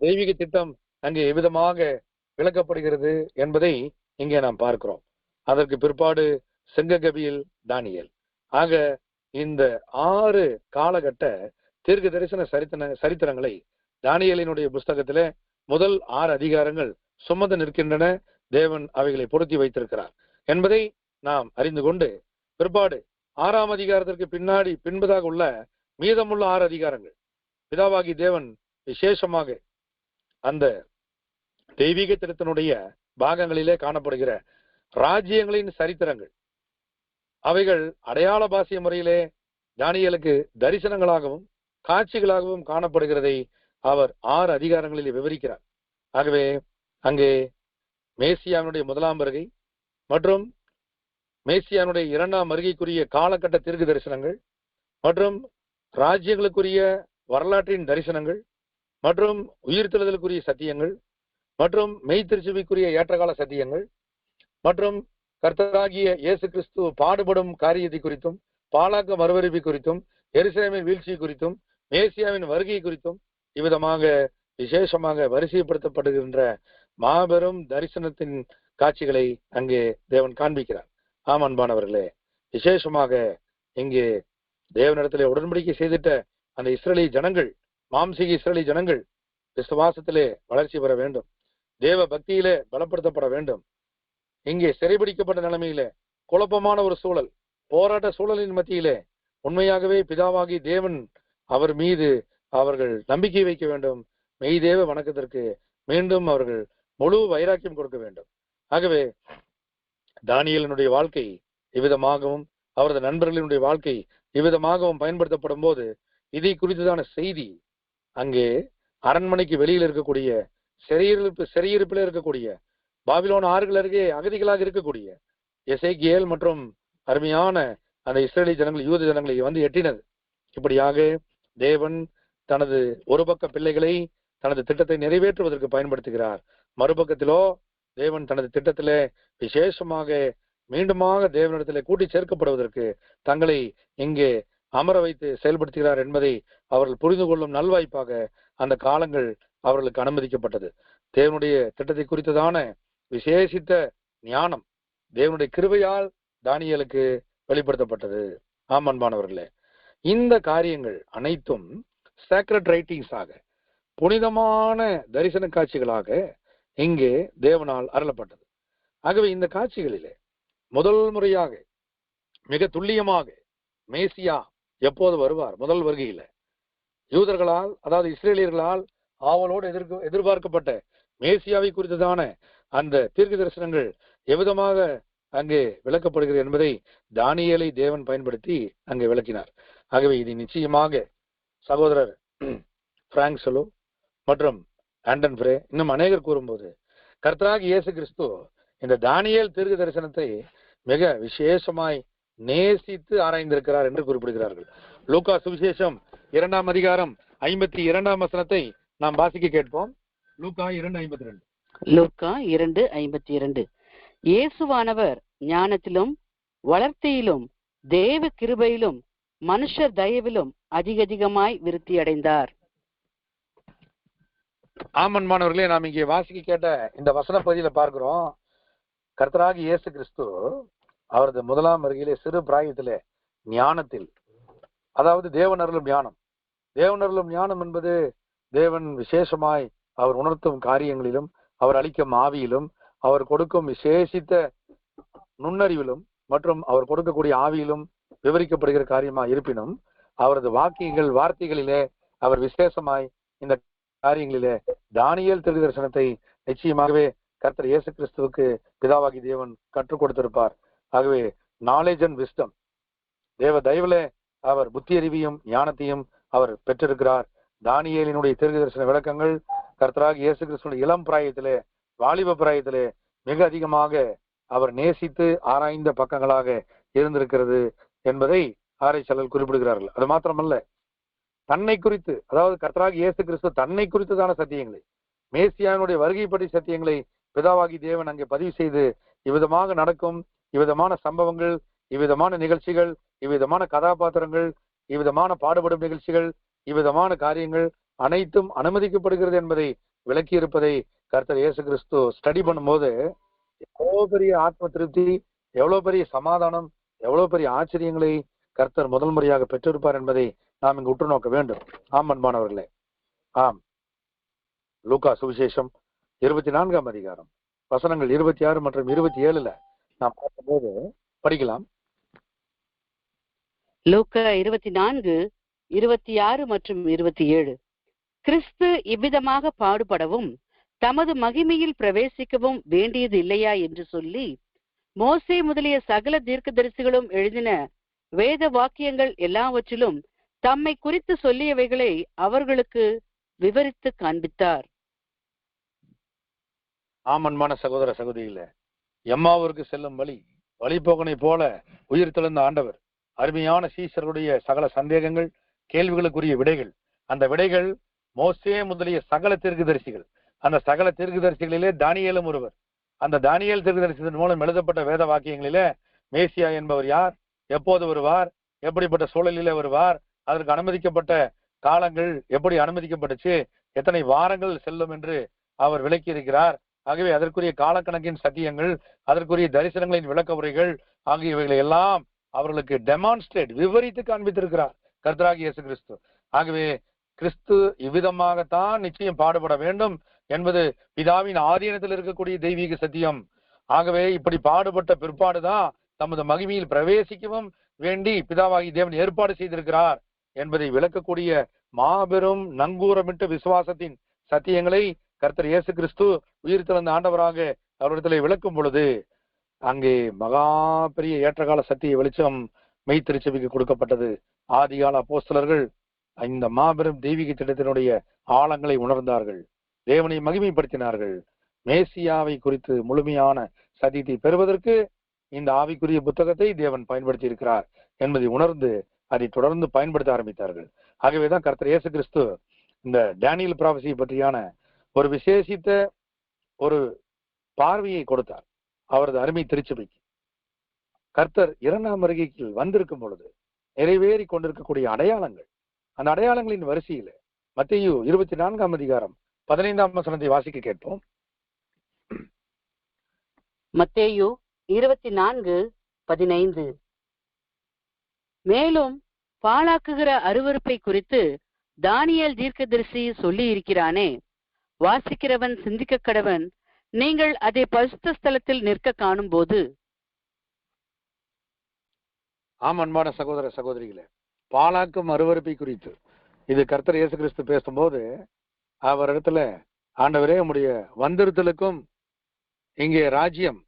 தெய்வீக திட்டம் அங்கே எவ்விதமாக விளக்கப்படுகிறது என்பதை இங்கே நாம் பார்க்கிறோம். அதற்கு பிற்பாடு செங்ககபியில் தானியேல். ஆக இந்த 6 காலகட்ட தீர்க்க தரிசன சரித்திரங்களை தானியேலினுடைய புஸ்தகத்திலே முதல் 6 அதிகாரங்கள் சுமந்து நிற்கின்றன. தேவன் அவைகளை பொருத்தி வைத்திருக்கிறார் என்பதை நாம் அறிந்து கொண்டு பிற்பாடு 6ஆம் அதிகாரத்திற்கு பின்பதாக உள்ள மீதமுள்ள 6 அதிகாரங்கள் பிதாவாகி தேவன் விசேஷமாக அந்த தெய்வீக திட்டத்தினுடைய பாகங்களிலே காணப்படுகிற ராஜ்யங்களின் சரித்திரங்கள், அவைகள் அடையாள பாசிய முறையிலே தானியேலுக்கு தரிசனங்களாகவும் காட்சிகளாகவும் காணப்படுகிறதை அவர் 6 அதிகாரங்களில் விவரிக்கிறார். ஆகவே அங்கே மேசியானுடைய 1ஆம் வருகை மற்றும் மேசியானுடைய 2ஆம் வருகைக்குரிய காலகட்ட தீர்க்க தரிசனங்கள் மற்றும் ராஜ்யங்களுக்குரிய வரலாற்றின் தரிசனங்கள் மற்றும் உயிர்த்தெழுதலுக்குரிய சத்தியங்கள் மற்றும் மெய்த்திருச்சுவிக்குரிய ஏற்றகால சத்தியங்கள் மற்றும் கர்த்தராகிய இயேசு கிறிஸ்து பாடுபடும் காரியத்தை குறித்தும் பாலாக்க மறுவரிப்பு குறித்தும் எருசலேமின் வீழ்ச்சி குறித்தும் மேசியாவின் வருகை குறித்தும் இவ்விதமாக விசேஷமாக வரிசைப்படுத்தப்படுகின்ற மாபெரும் தரிசனத்தின் காட்சிகளை அங்கே தேவன் காண்பிக்கிறார். ஆம் அன்பானவர்களே, விசேஷமாக இங்கே தேவனிடத்திலே உடன்படிக்கை செய்திட்ட அந்த இஸ்ரேலி ஜனங்கள், மாம்சீக இஸ்ரேலி ஜனங்கள் விசுவாசத்திலே வளர்ச்சி பெற வேண்டும், தேவ பக்தியிலே பலப்படுத்தப்பட வேண்டும். இங்கே சிறைபிடிக்கப்பட்ட நிலைமையிலே குழப்பமான ஒரு சூழல், போராட்ட சூழலின் மத்தியிலே உண்மையாகவே பிதாவாகி தேவன் அவர் மீது அவர்கள் நம்பிக்கை வைக்க வேண்டும். மெய்தேவ வணக்கத்திற்கு மீண்டும் அவர்கள் முழு வைராக்கியம் கொடுக்க வேண்டும். ஆகவே தானியேலினுடைய வாழ்க்கை இவ்விதமாகவும் அவரது நண்பர்களினுடைய வாழ்க்கை இவ்விதமாகவும் பயன்படுத்தப்படும் போது இதை குறித்ததான செய்தி அங்கே அரண்மனைக்கு வெளியில் இருக்கக்கூடிய சிறையிருப்பில் இருக்கக்கூடிய பாபிலோன் ஆறுகள் அருகே அகதிகளாக இருக்கக்கூடிய எசேக்கியேல் மற்றும் அருமையான அந்த இஸ்ரேலி ஜனங்கள் யூத ஜனங்களை வந்து எட்டினது. இப்படியாக தேவன் தனது ஒரு பக்க பிள்ளைகளை தனது திட்டத்தை நிறைவேற்றுவதற்கு பயன்படுத்துகிறார். மறுபக்கத்திலோ தேவன் தனது திட்டத்திலே விசேஷமாக மீண்டுமாக தேவனிடத்திலே கூட்டி சேர்க்கப்படுவதற்கு தங்களை இங்கே அமர வைத்து செயல்படுத்துகிறார் என்பதை அவர்கள் புரிந்து கொள்ளும் நல்வாய்ப்பாக அந்த காலங்கள் அவர்களுக்கு அனுமதிக்கப்பட்டது. தேவனுடைய திட்டத்தை குறித்ததான விசேஷித்த ஞானம் தேவனுடைய கிருபையால் தானியேலுக்கு வெளிப்படுத்தப்பட்டது. ஆம் அன்பானவர்களே, இந்த காரியங்கள் அனைத்தும் சேக்ரெட் ரைட்டிங்ஸாக, புனிதமான தரிசன காட்சிகளாக இங்கே தேவனால் அருளப்பட்டது. ஆகவே இந்த காட்சிகளிலே முதல் முறையாக மிக துல்லியமாக மேசியா எப்போது வருவார், முதல் வருகையில யூதர்களால், அதாவது இஸ்ரேலியர்களால் ஆவலோடு எதிர்பார்க்கப்பட்ட மேசியாவை குறித்ததான அந்த தீர்க்க தரிசனங்கள் எவ்விதமாக அங்கே விளக்கப்படுகிறது என்பதை தானியேலை தேவன் பயன்படுத்தி அங்கே விளக்கினார். ஆகவே இது நிச்சயமாக சகோதரர் பிராங்க் சலோ மற்றும் ஆண்டன் பிரே இன்னும் அநேகர் கூறும்போது கர்த்தராகிய இயேசு கிறிஸ்து இந்த தானியேல் தீர்க்க தரிசனத்தை மிக விசேஷமாய் நேசித்து ஆராய்ந்திருக்கிறார் என்று குறிப்பிடுகிறார்கள். லூக்கா சுவிசேஷம் 2ஆம் அதிகாரம் 52ஆம் வசனத்தை நாம் வாசிக்க கேட்போம். லூக்கா 2:52. லூக்கா 2:52. இயேசுவானவர் ஞானத்திலும் வளர்த்தியிலும் தேவ கிருபையிலும் மனுஷர் தயவிலும் அதிகமாய் விருத்தி அடைந்தார். ஆமன்மானவர்களே, நாம் இங்கே வாசிக்க கேட்ட இந்த வசன பகுதியில பார்க்கிறோம், கர்த்தராகிய இயேசு கிறிஸ்து அவரது முதலாம் வருகையிலே சிறு பிராயத்திலே ஞானத்தில், அதாவது தேவனருளும் ஞானம், தேவனருளும் ஞானம் என்பது தேவன் விசேஷமாய் அவர் உணர்த்தும் காரியங்களிலும் அவர் அளிக்கும் ஆவியிலும் அவர் கொடுக்கும் விசேஷித்த நுண்ணறிவிலும் மற்றும் அவர் கொடுக்கக்கூடிய ஆவியிலும் விவரிக்கப்படுகிற காரியமா இருப்பினும் அவரது வார்த்தைகளிலே அவர் விசேஷமாய் இந்த காரியங்களிலே தானியேல் தீர்க்க தரிசனத்தை நிச்சயமாகவே கர்த்தர் இயேசு கிறிஸ்துவுக்கு பிதாவாகி தேவன் கற்றுக் கொடுத்திருப்பார். ஆகவே நாலேஜ் அண்ட் விஸ்டம், தேவ தயவுலே அவர் புத்தி அறிவியும் ஞானத்தையும் அவர் பெற்றிருக்கிறார். தானியேலினுடைய தீர்க்க தரிசன விளக்கங்கள் கர்த்தராகிய இயேசு கிறிஸ்துவின் இளம் பிராயத்திலே, வாலிப பிராயத்திலே மிக அதிகமாக அவர் நேசித்து ஆராய்ந்த பக்கங்களாக இருந்திருக்கிறது என்பதை ஆராய்ச்சியாளர்கள் குறிப்பிடுகிறார்கள். அது மாத்திரமல்ல, தன்னை குறித்து, அதாவது கர்த்தராகிய இயேசு கிறிஸ்து தன்னை குறித்ததான சத்தியங்களை, மேசியானுடைய வருகை பற்றி சத்தியங்களை பிதாவாகி தேவன் அங்கே பதிவு செய்து இவ்விதமாக நடக்கும், இவ்விதமான சம்பவங்கள், இவ்விதமான நிகழ்ச்சிகள், இவ்விதமான கதாபாத்திரங்கள், இவ்விதமான பாடுபடும் நிகழ்ச்சிகள், இவ்விதமான காரியங்கள் அனைத்தும் அனுமதிக்கப்படுகிறது என்பதை விளக்கி இருப்பதை கர்த்தர் இயேசு கிறிஸ்து ஸ்டடி பண்ணும்போது எவ்வளவு பெரிய ஆத்ம திருப்தி, எவ்வளவு பெரிய சமாதானம், எவ்வளவு பெரிய ஆச்சரியங்களை கர்த்தர் முதல் முறையாக பெற்றிருப்பார் என்பதை நாம் இங்கு உற்று நோக்க வேண்டும். ஆம் அன்பானவர்களே, ஆம், லூக்கா சுவிசேஷம் 24ஆம் அதிகாரம் வசனங்கள் 26 மற்றும் 27 நாம் பார்க்கும்போது படிக்கலாம். லூக்கா 24, 26 மற்றும் 27. கிறிஸ்து இவ்விதமாக பாடுபடவும் தமது மகிமையில் பிரவேசிக்கவும் வேண்டியது இல்லையா என்று சொல்லி மோசே முதலிய சகல தீர்க்கதரிசிகளும் எழுதின வேத வாக்கியங்கள் எல்லாவற்றிலும் தம்மை குறித்து சொல்லியவைகளை அவர்களுக்கு விவரித்து காண்பித்தார். ஆமன்மான சகோதர சகோதரிகளே, எம்மாவூருக்கு செல்லும் வழிபோகனை போல உயிர் தெழுந்த ஆண்டவர் அருமையான சீசருடைய சகல சந்தேகங்கள், கேள்விகளுக்குரிய விடைகள், அந்த விடைகள் மோசே முதலிய சகல தீர்க்கதரிசிகள், அந்த சகல தீர்க்கதரிசிகளிலே தானியேலும் ஒருவர், அந்த தானியேல் தீர்க்கதரிசனத்தின் மூலம் எழுதப்பட்ட வேத வாக்கியங்களிலே மேசியா என்பவர் யார், எப்போது வருவார், எப்படிப்பட்ட சூழலிலே வருவார், அதற்கு அனுமதிக்கப்பட்ட காலங்கள் எப்படி அனுமதிக்கப்பட்டுச்சு, எத்தனை வாரங்கள் செல்லும் என்று அவர் விளக்கி இருக்கிறார். ஆகவே அதற்குரிய காலக்கணக்கின் சத்தியங்கள், அதற்குரிய தரிசனங்களின் விளக்க உரைகள் ஆகியவைகளை எல்லாம் அவர்களுக்கு டெமான்ஸ்ட்ரேட், விவரித்து காண்பித்திருக்கிறார் கர்த்தராகிய இயேசு கிறிஸ்து. ஆகவே கிறிஸ்து இவ்விதமாகத்தான் நிச்சயம் பாடுபட வேண்டும் என்பது பிதாவின் ஆதீனத்தில் இருக்கக்கூடிய தெய்வீக சத்தியம். ஆகவே இப்படி பாடுபட்ட பிற்பாடுதான் தமது மகிமையில் பிரவேசிக்கவும் வேண்டி பிதாவாகி தேவன் ஏற்பாடு செய்திருக்கிறார் என்பதை விளக்கக்கூடிய மாபெரும் நங்கூரமிட்ட விசுவாசத்தின் சத்தியங்களை கர்த்தர் இயேசு கிறிஸ்து உயிர் திறந்த ஆண்டவராக அவரிடத்தில் விளக்கும் பொழுது அங்கே மகா பெரிய ஏற்றகால சத்திய வெளிச்சம் மெய் திருச்சபைக்கு கொடுக்கப்பட்டது. ஆதிகால அப்போஸ்தலர்கள் இந்த மாபெரும் தெய்வீக திட்டத்தினுடைய ஆழங்களை உணர்ந்தார்கள், தேவனை மகிமைப்படுத்தினார்கள். மேசியாவை குறித்து முழுமையான சத்தியத்தை பெறுவதற்கு இந்த ஆவிக்குரிய புத்தகத்தை தேவன் பயன்படுத்தி இருக்கிறார் என்பதை உணர்ந்து அதை தொடர்ந்து பயன்படுத்த ஆரம்பித்தார்கள். ஆகவேதான் கர்த்தர் இயேசு கிறிஸ்து இந்த டேனியல் ப்ராபஸி பற்றியான ஒரு விசேஷித்த ஒரு பார்வையை கொடுத்தார் அவரது அருமை திருச்சபைக்கு. கர்த்தர் 2ஆம் வருகைக்கு வந்திருக்கும் பொழுது நிறைவேறி கொண்டிருக்கக்கூடிய அடையாளங்கள், அந்த அடையாளங்களின் வரிசையில மத்தேயு 24ஆம் அதிகாரம் 15ஆம் வசனத்தை வாசிக்க கேட்போம். மத்தேயு 24:15. மேலும் பாழாக்குகிற அருவருப்பை குறித்து தானியேல் தீர்க்கதரிசி சொல்லி இருக்கிறானே, வாசிக்கிறவன் சிந்திக்க கடவன். நீங்கள் அதை பரிசுத்த ஸ்தலத்தில் நிற்க காணும் போது. ஆம் அன்பான சகோதர சகோதரிகளே, பாழாக்கும் அருவருப்பை குறித்து இது கர்த்தர் இயேசு கிறிஸ்து பேசும்போது அவர் இடத்துல, ஆண்டவரே உம்முடைய வந்திருத்தலுக்கும் இங்கே ராஜ்யம்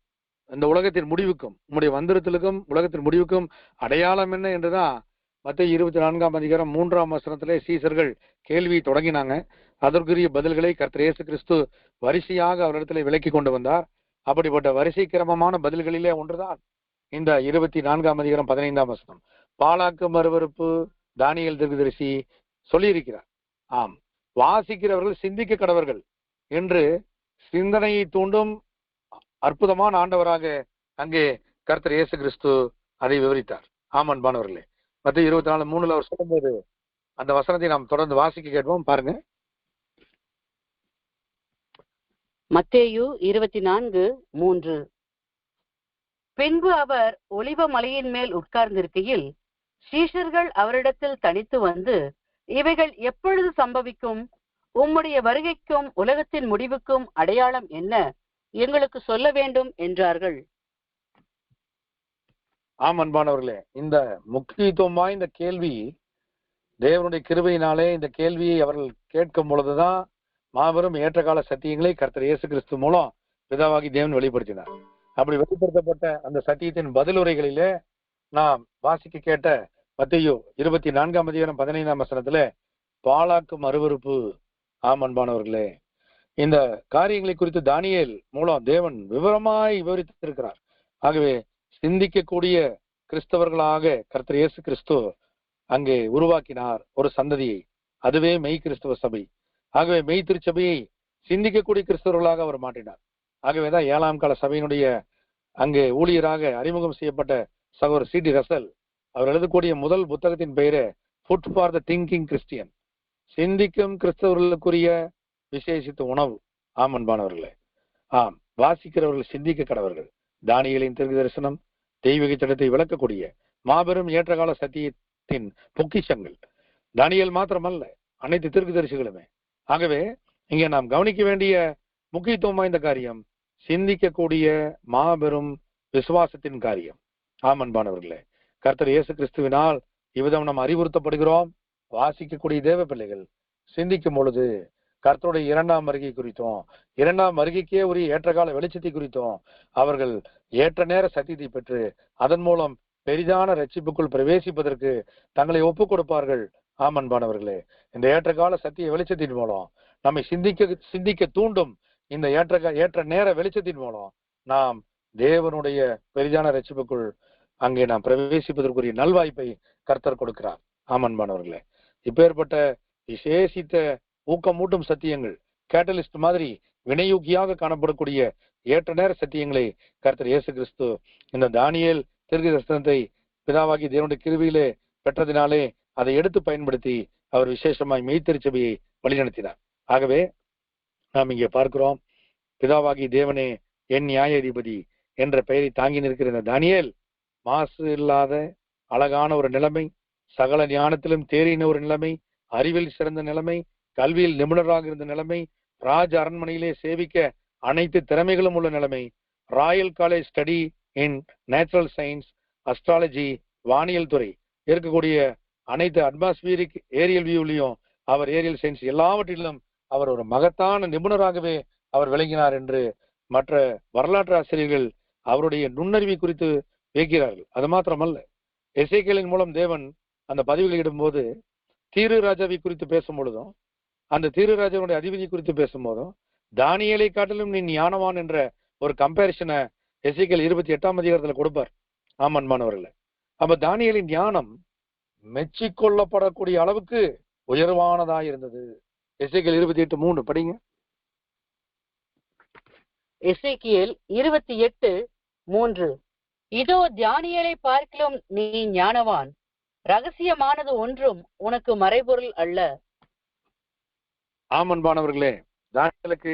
இந்த உலகத்தின் முடிவுக்கும் உம்முடைய வந்திரத்திலுக்கும் உலகத்தின் முடிவுக்கும் அடையாளம் என்ன என்றுதான் மத்தேயு 24ஆம் அதிகாரம் 3ஆம் வசனத்திலே சீசர்கள் கேள்வி தொடங்கினாங்க. அதற்குரிய பதில்களை கர்த்தர் இயேசு கிறிஸ்து வரிசையாக அவரிடத்திலே விலக்கி கொண்டு வந்தார். அப்படிப்பட்ட வரிசை கிரமமான பதில்களிலே ஒன்றுதான் இந்த 24ஆம் அதிகாரம் 15ஆம் வசனம். பாலாக்கு மறுவறுப்பு தானியேல் தீர்க்கதரிசி சொல்லியிருக்கிறார். ஆம், வாசிக்கிறவர்கள் சிந்திக்க கடவர்கள் என்று சிந்தனையை தூண்டும் அற்புதமான ஆண்டவராக அங்கே கர்த்தர் இயேசு கிறிஸ்து அதை விவரித்தார். ஆமன்பானவர்களே, மத்தேயு 24:3 அவர் சொல்லும்போது அந்த வசனத்தை நாம் தொடர்ந்து வாசிக்க கேட்போம். பாருங்க. மத்தேயு 24:3. பின்பு அவர் ஒலிவ மலையின் மேல் உட்கார்ந்திருக்கையில் சீஷர்கள் அவரிடத்தில் தனித்து வந்து, இவைகள் எப்பொழுது சம்பவிக்கும்? உம்முடைய வருகைக்கும் உலகத்தின் முடிவுக்கும் அடையாளம் என்ன? எங்களுக்கு சொல்ல வேண்டும் என்றார்கள். ஆம் அன்பானவர்களே, இந்த முக்கியத்துவம் வாய்ந்த கேள்வி தேவனுடைய கிருபையினாலே இந்த கேள்வியை அவர்கள் கேட்கும் பொழுதுதான் மாபெரும் ஏற்றகால சத்தியங்களை கர்த்தர் இயேசு கிறிஸ்து மூலம் பிதாவாகி தேவன் வெளிப்படுத்தினார். அப்படி வெளிப்படுத்தப்பட்ட அந்த சத்தியத்தின் பதிலுரைகளிலே நாம் வாசிக்க கேட்ட மத்தேயு 24ஆம் அதிகாரம் 15ஆம் வசனத்துல பாலாக்கும் அருவருப்பு. ஆம் அன்பானவர்களே, இந்த காரியங்களை குறித்து தானியேல் மூலம் தேவன் விவரமாய் விவரித்திருக்கிறார். ஆகவே சிந்திக்கக்கூடிய கிறிஸ்தவர்களாக கர்த்தர் இயேசு கிறிஸ்து அங்கே உருவாக்கினார் ஒரு சந்ததியை. அதுவே மெய் கிறிஸ்தவ சபை. ஆகவே மெய் திருச்சபையை சிந்திக்கக்கூடிய கிறிஸ்தவர்களாக அவர் மாற்றினார். ஆகவேதான் 7ஆம் கால சபையினுடைய அங்கே ஊழியராக அறிமுகம் செய்யப்பட்ட சகோதரர் C.D. ரசல் அவர் எழுதக்கூடிய முதல் புத்தகத்தின் பெயரே food for the thinking Christian, சிந்திக்கும் கிறிஸ்தவர்களுக்குரிய விசேஷித்த உணவு. ஆம் அன்பானவர்களே, ஆம், வாசிக்கிறவர்கள் சிந்திக்க கடவர்கள். தானியேலின் தீர்க்க தரிசனம் தெய்வீக சட்டத்தை விளக்கக்கூடிய மாபெரும் ஏற்றகால சத்தியத்தின் பொக்கிஷங்கள். தானியேல் மாத்திரமல்ல, அனைத்து தீர்க்க தரிசிகளுமே. ஆகவே இங்கே நாம் கவனிக்க வேண்டிய முக்கியத்துவம் வாய்ந்த காரியம் சிந்திக்கக்கூடிய மாபெரும் விசுவாசத்தின் காரியம். ஆம் அன்பானவர்களே, கர்த்தர் இயேசு கிறிஸ்துவினால் இவ்விதம் நாம் அறிவுறுத்தப்படுகிறோம். வாசிக்கக்கூடிய தேவ பிள்ளைகள் சிந்திக்கும் பொழுது கர்த்தருடைய 2ஆம் வருகை குறித்தும் 2ஆம் வருகைக்கே உரிய ஏற்றகால வெளிச்சத்தை குறித்தும் அவர்கள் ஏற்ற நேர சத்தியத்தை பெற்று அதன் மூலம் பெரிதான ரட்சிப்புக்குள் பிரவேசிப்பதற்கு தங்களை ஒப்புக் கொடுப்பார்கள். ஆம் அன்பானவர்களே, இந்த ஏற்றகால சத்திய வெளிச்சத்தின் மூலம் நம்மை சிந்திக்க தூண்டும் இந்த ஏற்ற நேர வெளிச்சத்தின் மூலம் நாம் தேவனுடைய பெரிதான ரட்சிப்புக்குள் அங்கே நாம் பிரவேசிப்பதற்குரிய நல்வாய்ப்பை கர்த்தர் கொடுக்கிறார். ஆம் அன்பானவர்களே, இப்பேற்பட்ட விசேஷித்த ஊக்கமூட்டும் சத்தியங்கள், கேட்டலிஸ்ட் மாதிரி வினையூக்கியாக காணப்படக்கூடிய ஏற்ற நேர சத்தியங்களை கர்த்தர் இயேசு கிறிஸ்து இந்த தானியேல் தீர்க்க தரிசனத்தை பிதாவாகி தேவனுடைய கிருபையிலே பெற்றதினாலே அதை எடுத்து பயன்படுத்தி அவர் விசேஷமாய் மெய்த்திருச்சபையை வழிநடத்தினார். ஆகவே நாம் இங்கே பார்க்கிறோம், பிதாவாகி தேவனே என் நியாயாதிபதி என்ற பெயரை தாங்கி நிற்கிற இந்த தானியேல் மாசு இல்லாத அழகான ஒரு நிலைமை, சகல ஞானத்திலும் தேறின ஒரு நிலைமை, அறிவில் சிறந்த நிலைமை, கல்வியில் நிபுணராக இருந்த நிலைமை, ராஜ அரண்மனையிலே சேவிக்க அனைத்து திறமைகளும் உள்ள நிலைமை, Royal college study in natural science, astrology, வானியல் துறை இருக்கக்கூடிய அனைத்து அட்மாஸ்பியரிக் ஏரியல் வியூலையும் அவர் ஏரியல் சயின்ஸ் எல்லாவற்றிலும் அவர் ஒரு மகத்தான நிபுணராகவே அவர் விளங்கினார் என்று மற்ற வரலாற்று ஆசிரியர்கள் அவருடைய நுண்ணறிவை குறித்து வியக்கிறார்கள். அது மாத்திரமல்ல, எசேக்கியேலின் மூலம் தேவன் அந்த பதிவுகளை இடும்போது தீரு ராஜாவை குறித்து பேசும் பொழுதும் அந்த தீரு ராஜாவுடைய அதிபதி குறித்து பேசும்போதும் தானியேலை காட்டிலும் நீ ஞானவான் என்ற ஒரு கம்பேரிசனை எசேக்கியேல் 28ஆம் அதிகாரத்துல கொடுப்பார். ஆமன்மானவர்களே, அப்ப தானியேலின் ஞானம் மெச்சிக்கொள்ளப்படக்கூடிய அளவுக்கு உயர்வானதாக இருந்தது. எசேக்கியேல் 28:3 படிங்க. எசேக்கியேல் 28:3. இதோ தானியேலை பார்க்கிலும் நீ ஞானவான், ரகசியமானது ஒன்றும் உனக்கு மறைபொருள் அல்ல. ஆமன்பானவர்களே, தானியேலுக்கு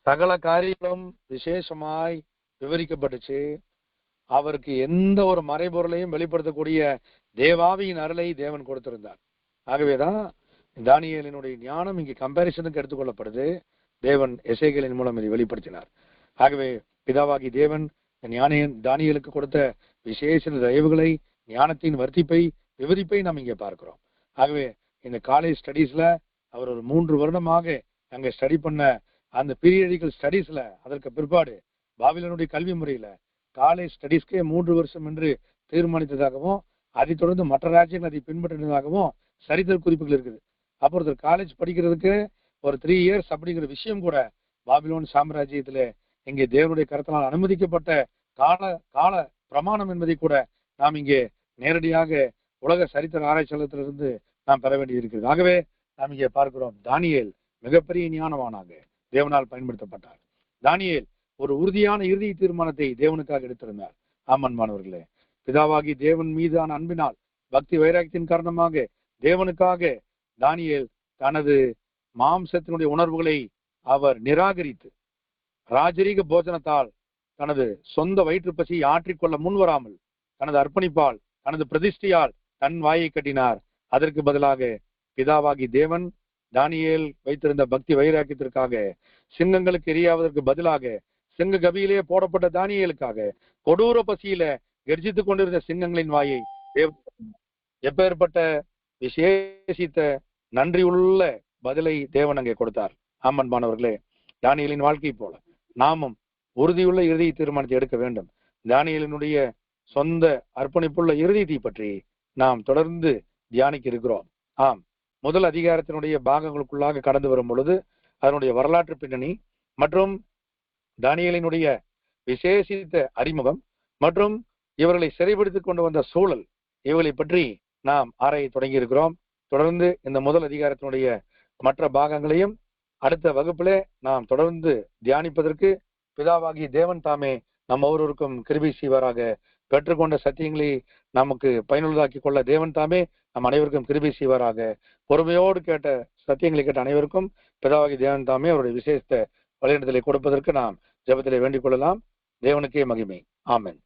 சகல காரியங்களும் விசேஷமாய் விவரிக்கப்பட்டுச்சு. அவருக்கு எந்த ஒரு மறைபொருளையும் வெளிப்படுத்தக்கூடிய தேவாவியின் அருளை தேவன் கொடுத்திருந்தார். ஆகவேதான் தானியேலினுடைய ஞானம் இங்கு கம்பேரிசனுக்கு எடுத்துக்கொள்ளப்படுது. தேவன் எசேக்கியேலின் மூலம் இதை வெளிப்படுத்தினார். ஆகவே பிதாவாகி தேவன் தானியேலுக்கு கொடுத்த விசேஷ தயவுகளை, ஞானத்தின் வர்த்திப்பை, விவரிப்பை நாம் இங்கே பார்க்கிறோம். ஆகவே இந்த காலேஜ் ஸ்டடீஸ்ல அவர் ஒரு 3 வருடமாக அங்க ஸ்டடி பண்ண அந்த பீரியடிக்கல் ஸ்டடீஸ்ல அதற்கு பிற்பாடு பாபிலோனுடைய கல்வி முறையில காலேஜ் ஸ்டடீஸ்க்கே 3 வருஷம் என்று தீர்மானித்ததாகவும் அதை தொடர்ந்து மற்ற ராஜ்யங்கள் அதை பின்பற்றினதாகவும் சரித்திர குறிப்புகள் இருக்குது. அப்போ ஒருத்தர் காலேஜ் படிக்கிறதுக்கு ஒரு 3 இயர்ஸ் அப்படிங்கிற விஷயம் கூட பாபிலோன் சாம்ராஜ்யத்துல இங்கே தேவனுடைய கருத்தினால் அனுமதிக்கப்பட்ட கால பிரமாணம் என்பதை கூட நாம் இங்கே நேரடியாக உலக சரித்திர ஆராய்ச்சியாளத்திலிருந்து நாம் பெற வேண்டி இருக்கிறது. ஆகவே நாம் இங்கே பார்க்கிறோம், தானியேல் மிகப்பெரிய ஞானவானாக தேவனால் பயன்படுத்தப்பட்டார். தானியேல் ஒரு உறுதியான இறுதி தீர்மானத்தை தேவனுக்காக எடுத்திருந்தார். ஆமன்மானவர்களே, பிதாவாகி தேவன் மீதான அன்பினால் பக்தி வைராக்கியத்தின் காரணமாக தேவனுக்காக தானியேல் தனது மாம்சத்தினுடைய உணர்வுகளை அவர் நிராகரித்து ராஜரீக போஜனத்தால் தனது சொந்த வயிற்று பசியை ஆற்றிக்கொள்ள முன்வராமல் தனது அர்ப்பணிப்பால் தனது பிரதிஷ்டையால் தன் வாயை கட்டினார். அதற்கு பதிலாக பிதாவாகி தேவன் தானியேல் வைத்திருந்த பக்தி வைராக்கியத்திற்காக சிங்கங்களுக்கு எரியாவதற்கு பதிலாக சிங்க கபியிலே போடப்பட்ட தானியேலுக்காக கொடூர பசியில கர்ஜித்துக் கொண்டிருந்த சிங்கங்களின் வாயை எப்பேற்பட்ட விசேஷித்த நன்றியுள்ள பதிலை தேவன் அங்கே கொடுத்தார். ஆமன்பானவர்களே, தானியேலின் வாழ்க்கை போல நாமும் உறுதியுள்ள இறுதி தீர்மானத்தை எடுக்க வேண்டும். தானியேலினுடைய சொந்த அர்ப்பணிப்புள்ள இறுதியை பற்றி நாம் தொடர்ந்து தியானிக்க இருக்கிறோம். ஆம், முதல் அதிகாரத்தினுடைய பாகங்களுக்குள்ளாக கடந்து வரும் பொழுது அதனுடைய வரலாற்று பின்னணி மற்றும் தானியேலினுடைய விசேஷித்த அறிமுகம் மற்றும் இவர்களை சிறைபிடித்துக் கொண்டு வந்த சூழல், இவர்களை பற்றி நாம் ஆராய தொடங்கி இருக்கிறோம். தொடர்ந்து இந்த முதல் அதிகாரத்தினுடைய மற்ற பாகங்களையும் அடுத்த வகுப்பிலே நாம் தொடர்ந்து தியானிப்பதற்கு பிதாவாகிய தேவன் தாமே நம் ஒவ்வொருவருக்கும் கிருபை செய்வாராக. பெற்றுக்கொண்ட சத்தியங்களை நமக்கு பயனுள்ளதாக்கி கொள்ள தேவன் தாமே நம் அனைவருக்கும் கிருபை செய்வாராக. பொறுமையோடு கேட்ட சத்தியங்களை கேட்ட அனைவருக்கும் பிதாவாகிய தேவன் தாமே அவருடைய விசேஷ வழிநடத்தலை கொடுப்பதற்கு நாம் ஜெபத்திலே வேண்டிக் கொள்ளலாம். தேவனுக்கே மகிமை. ஆமென்.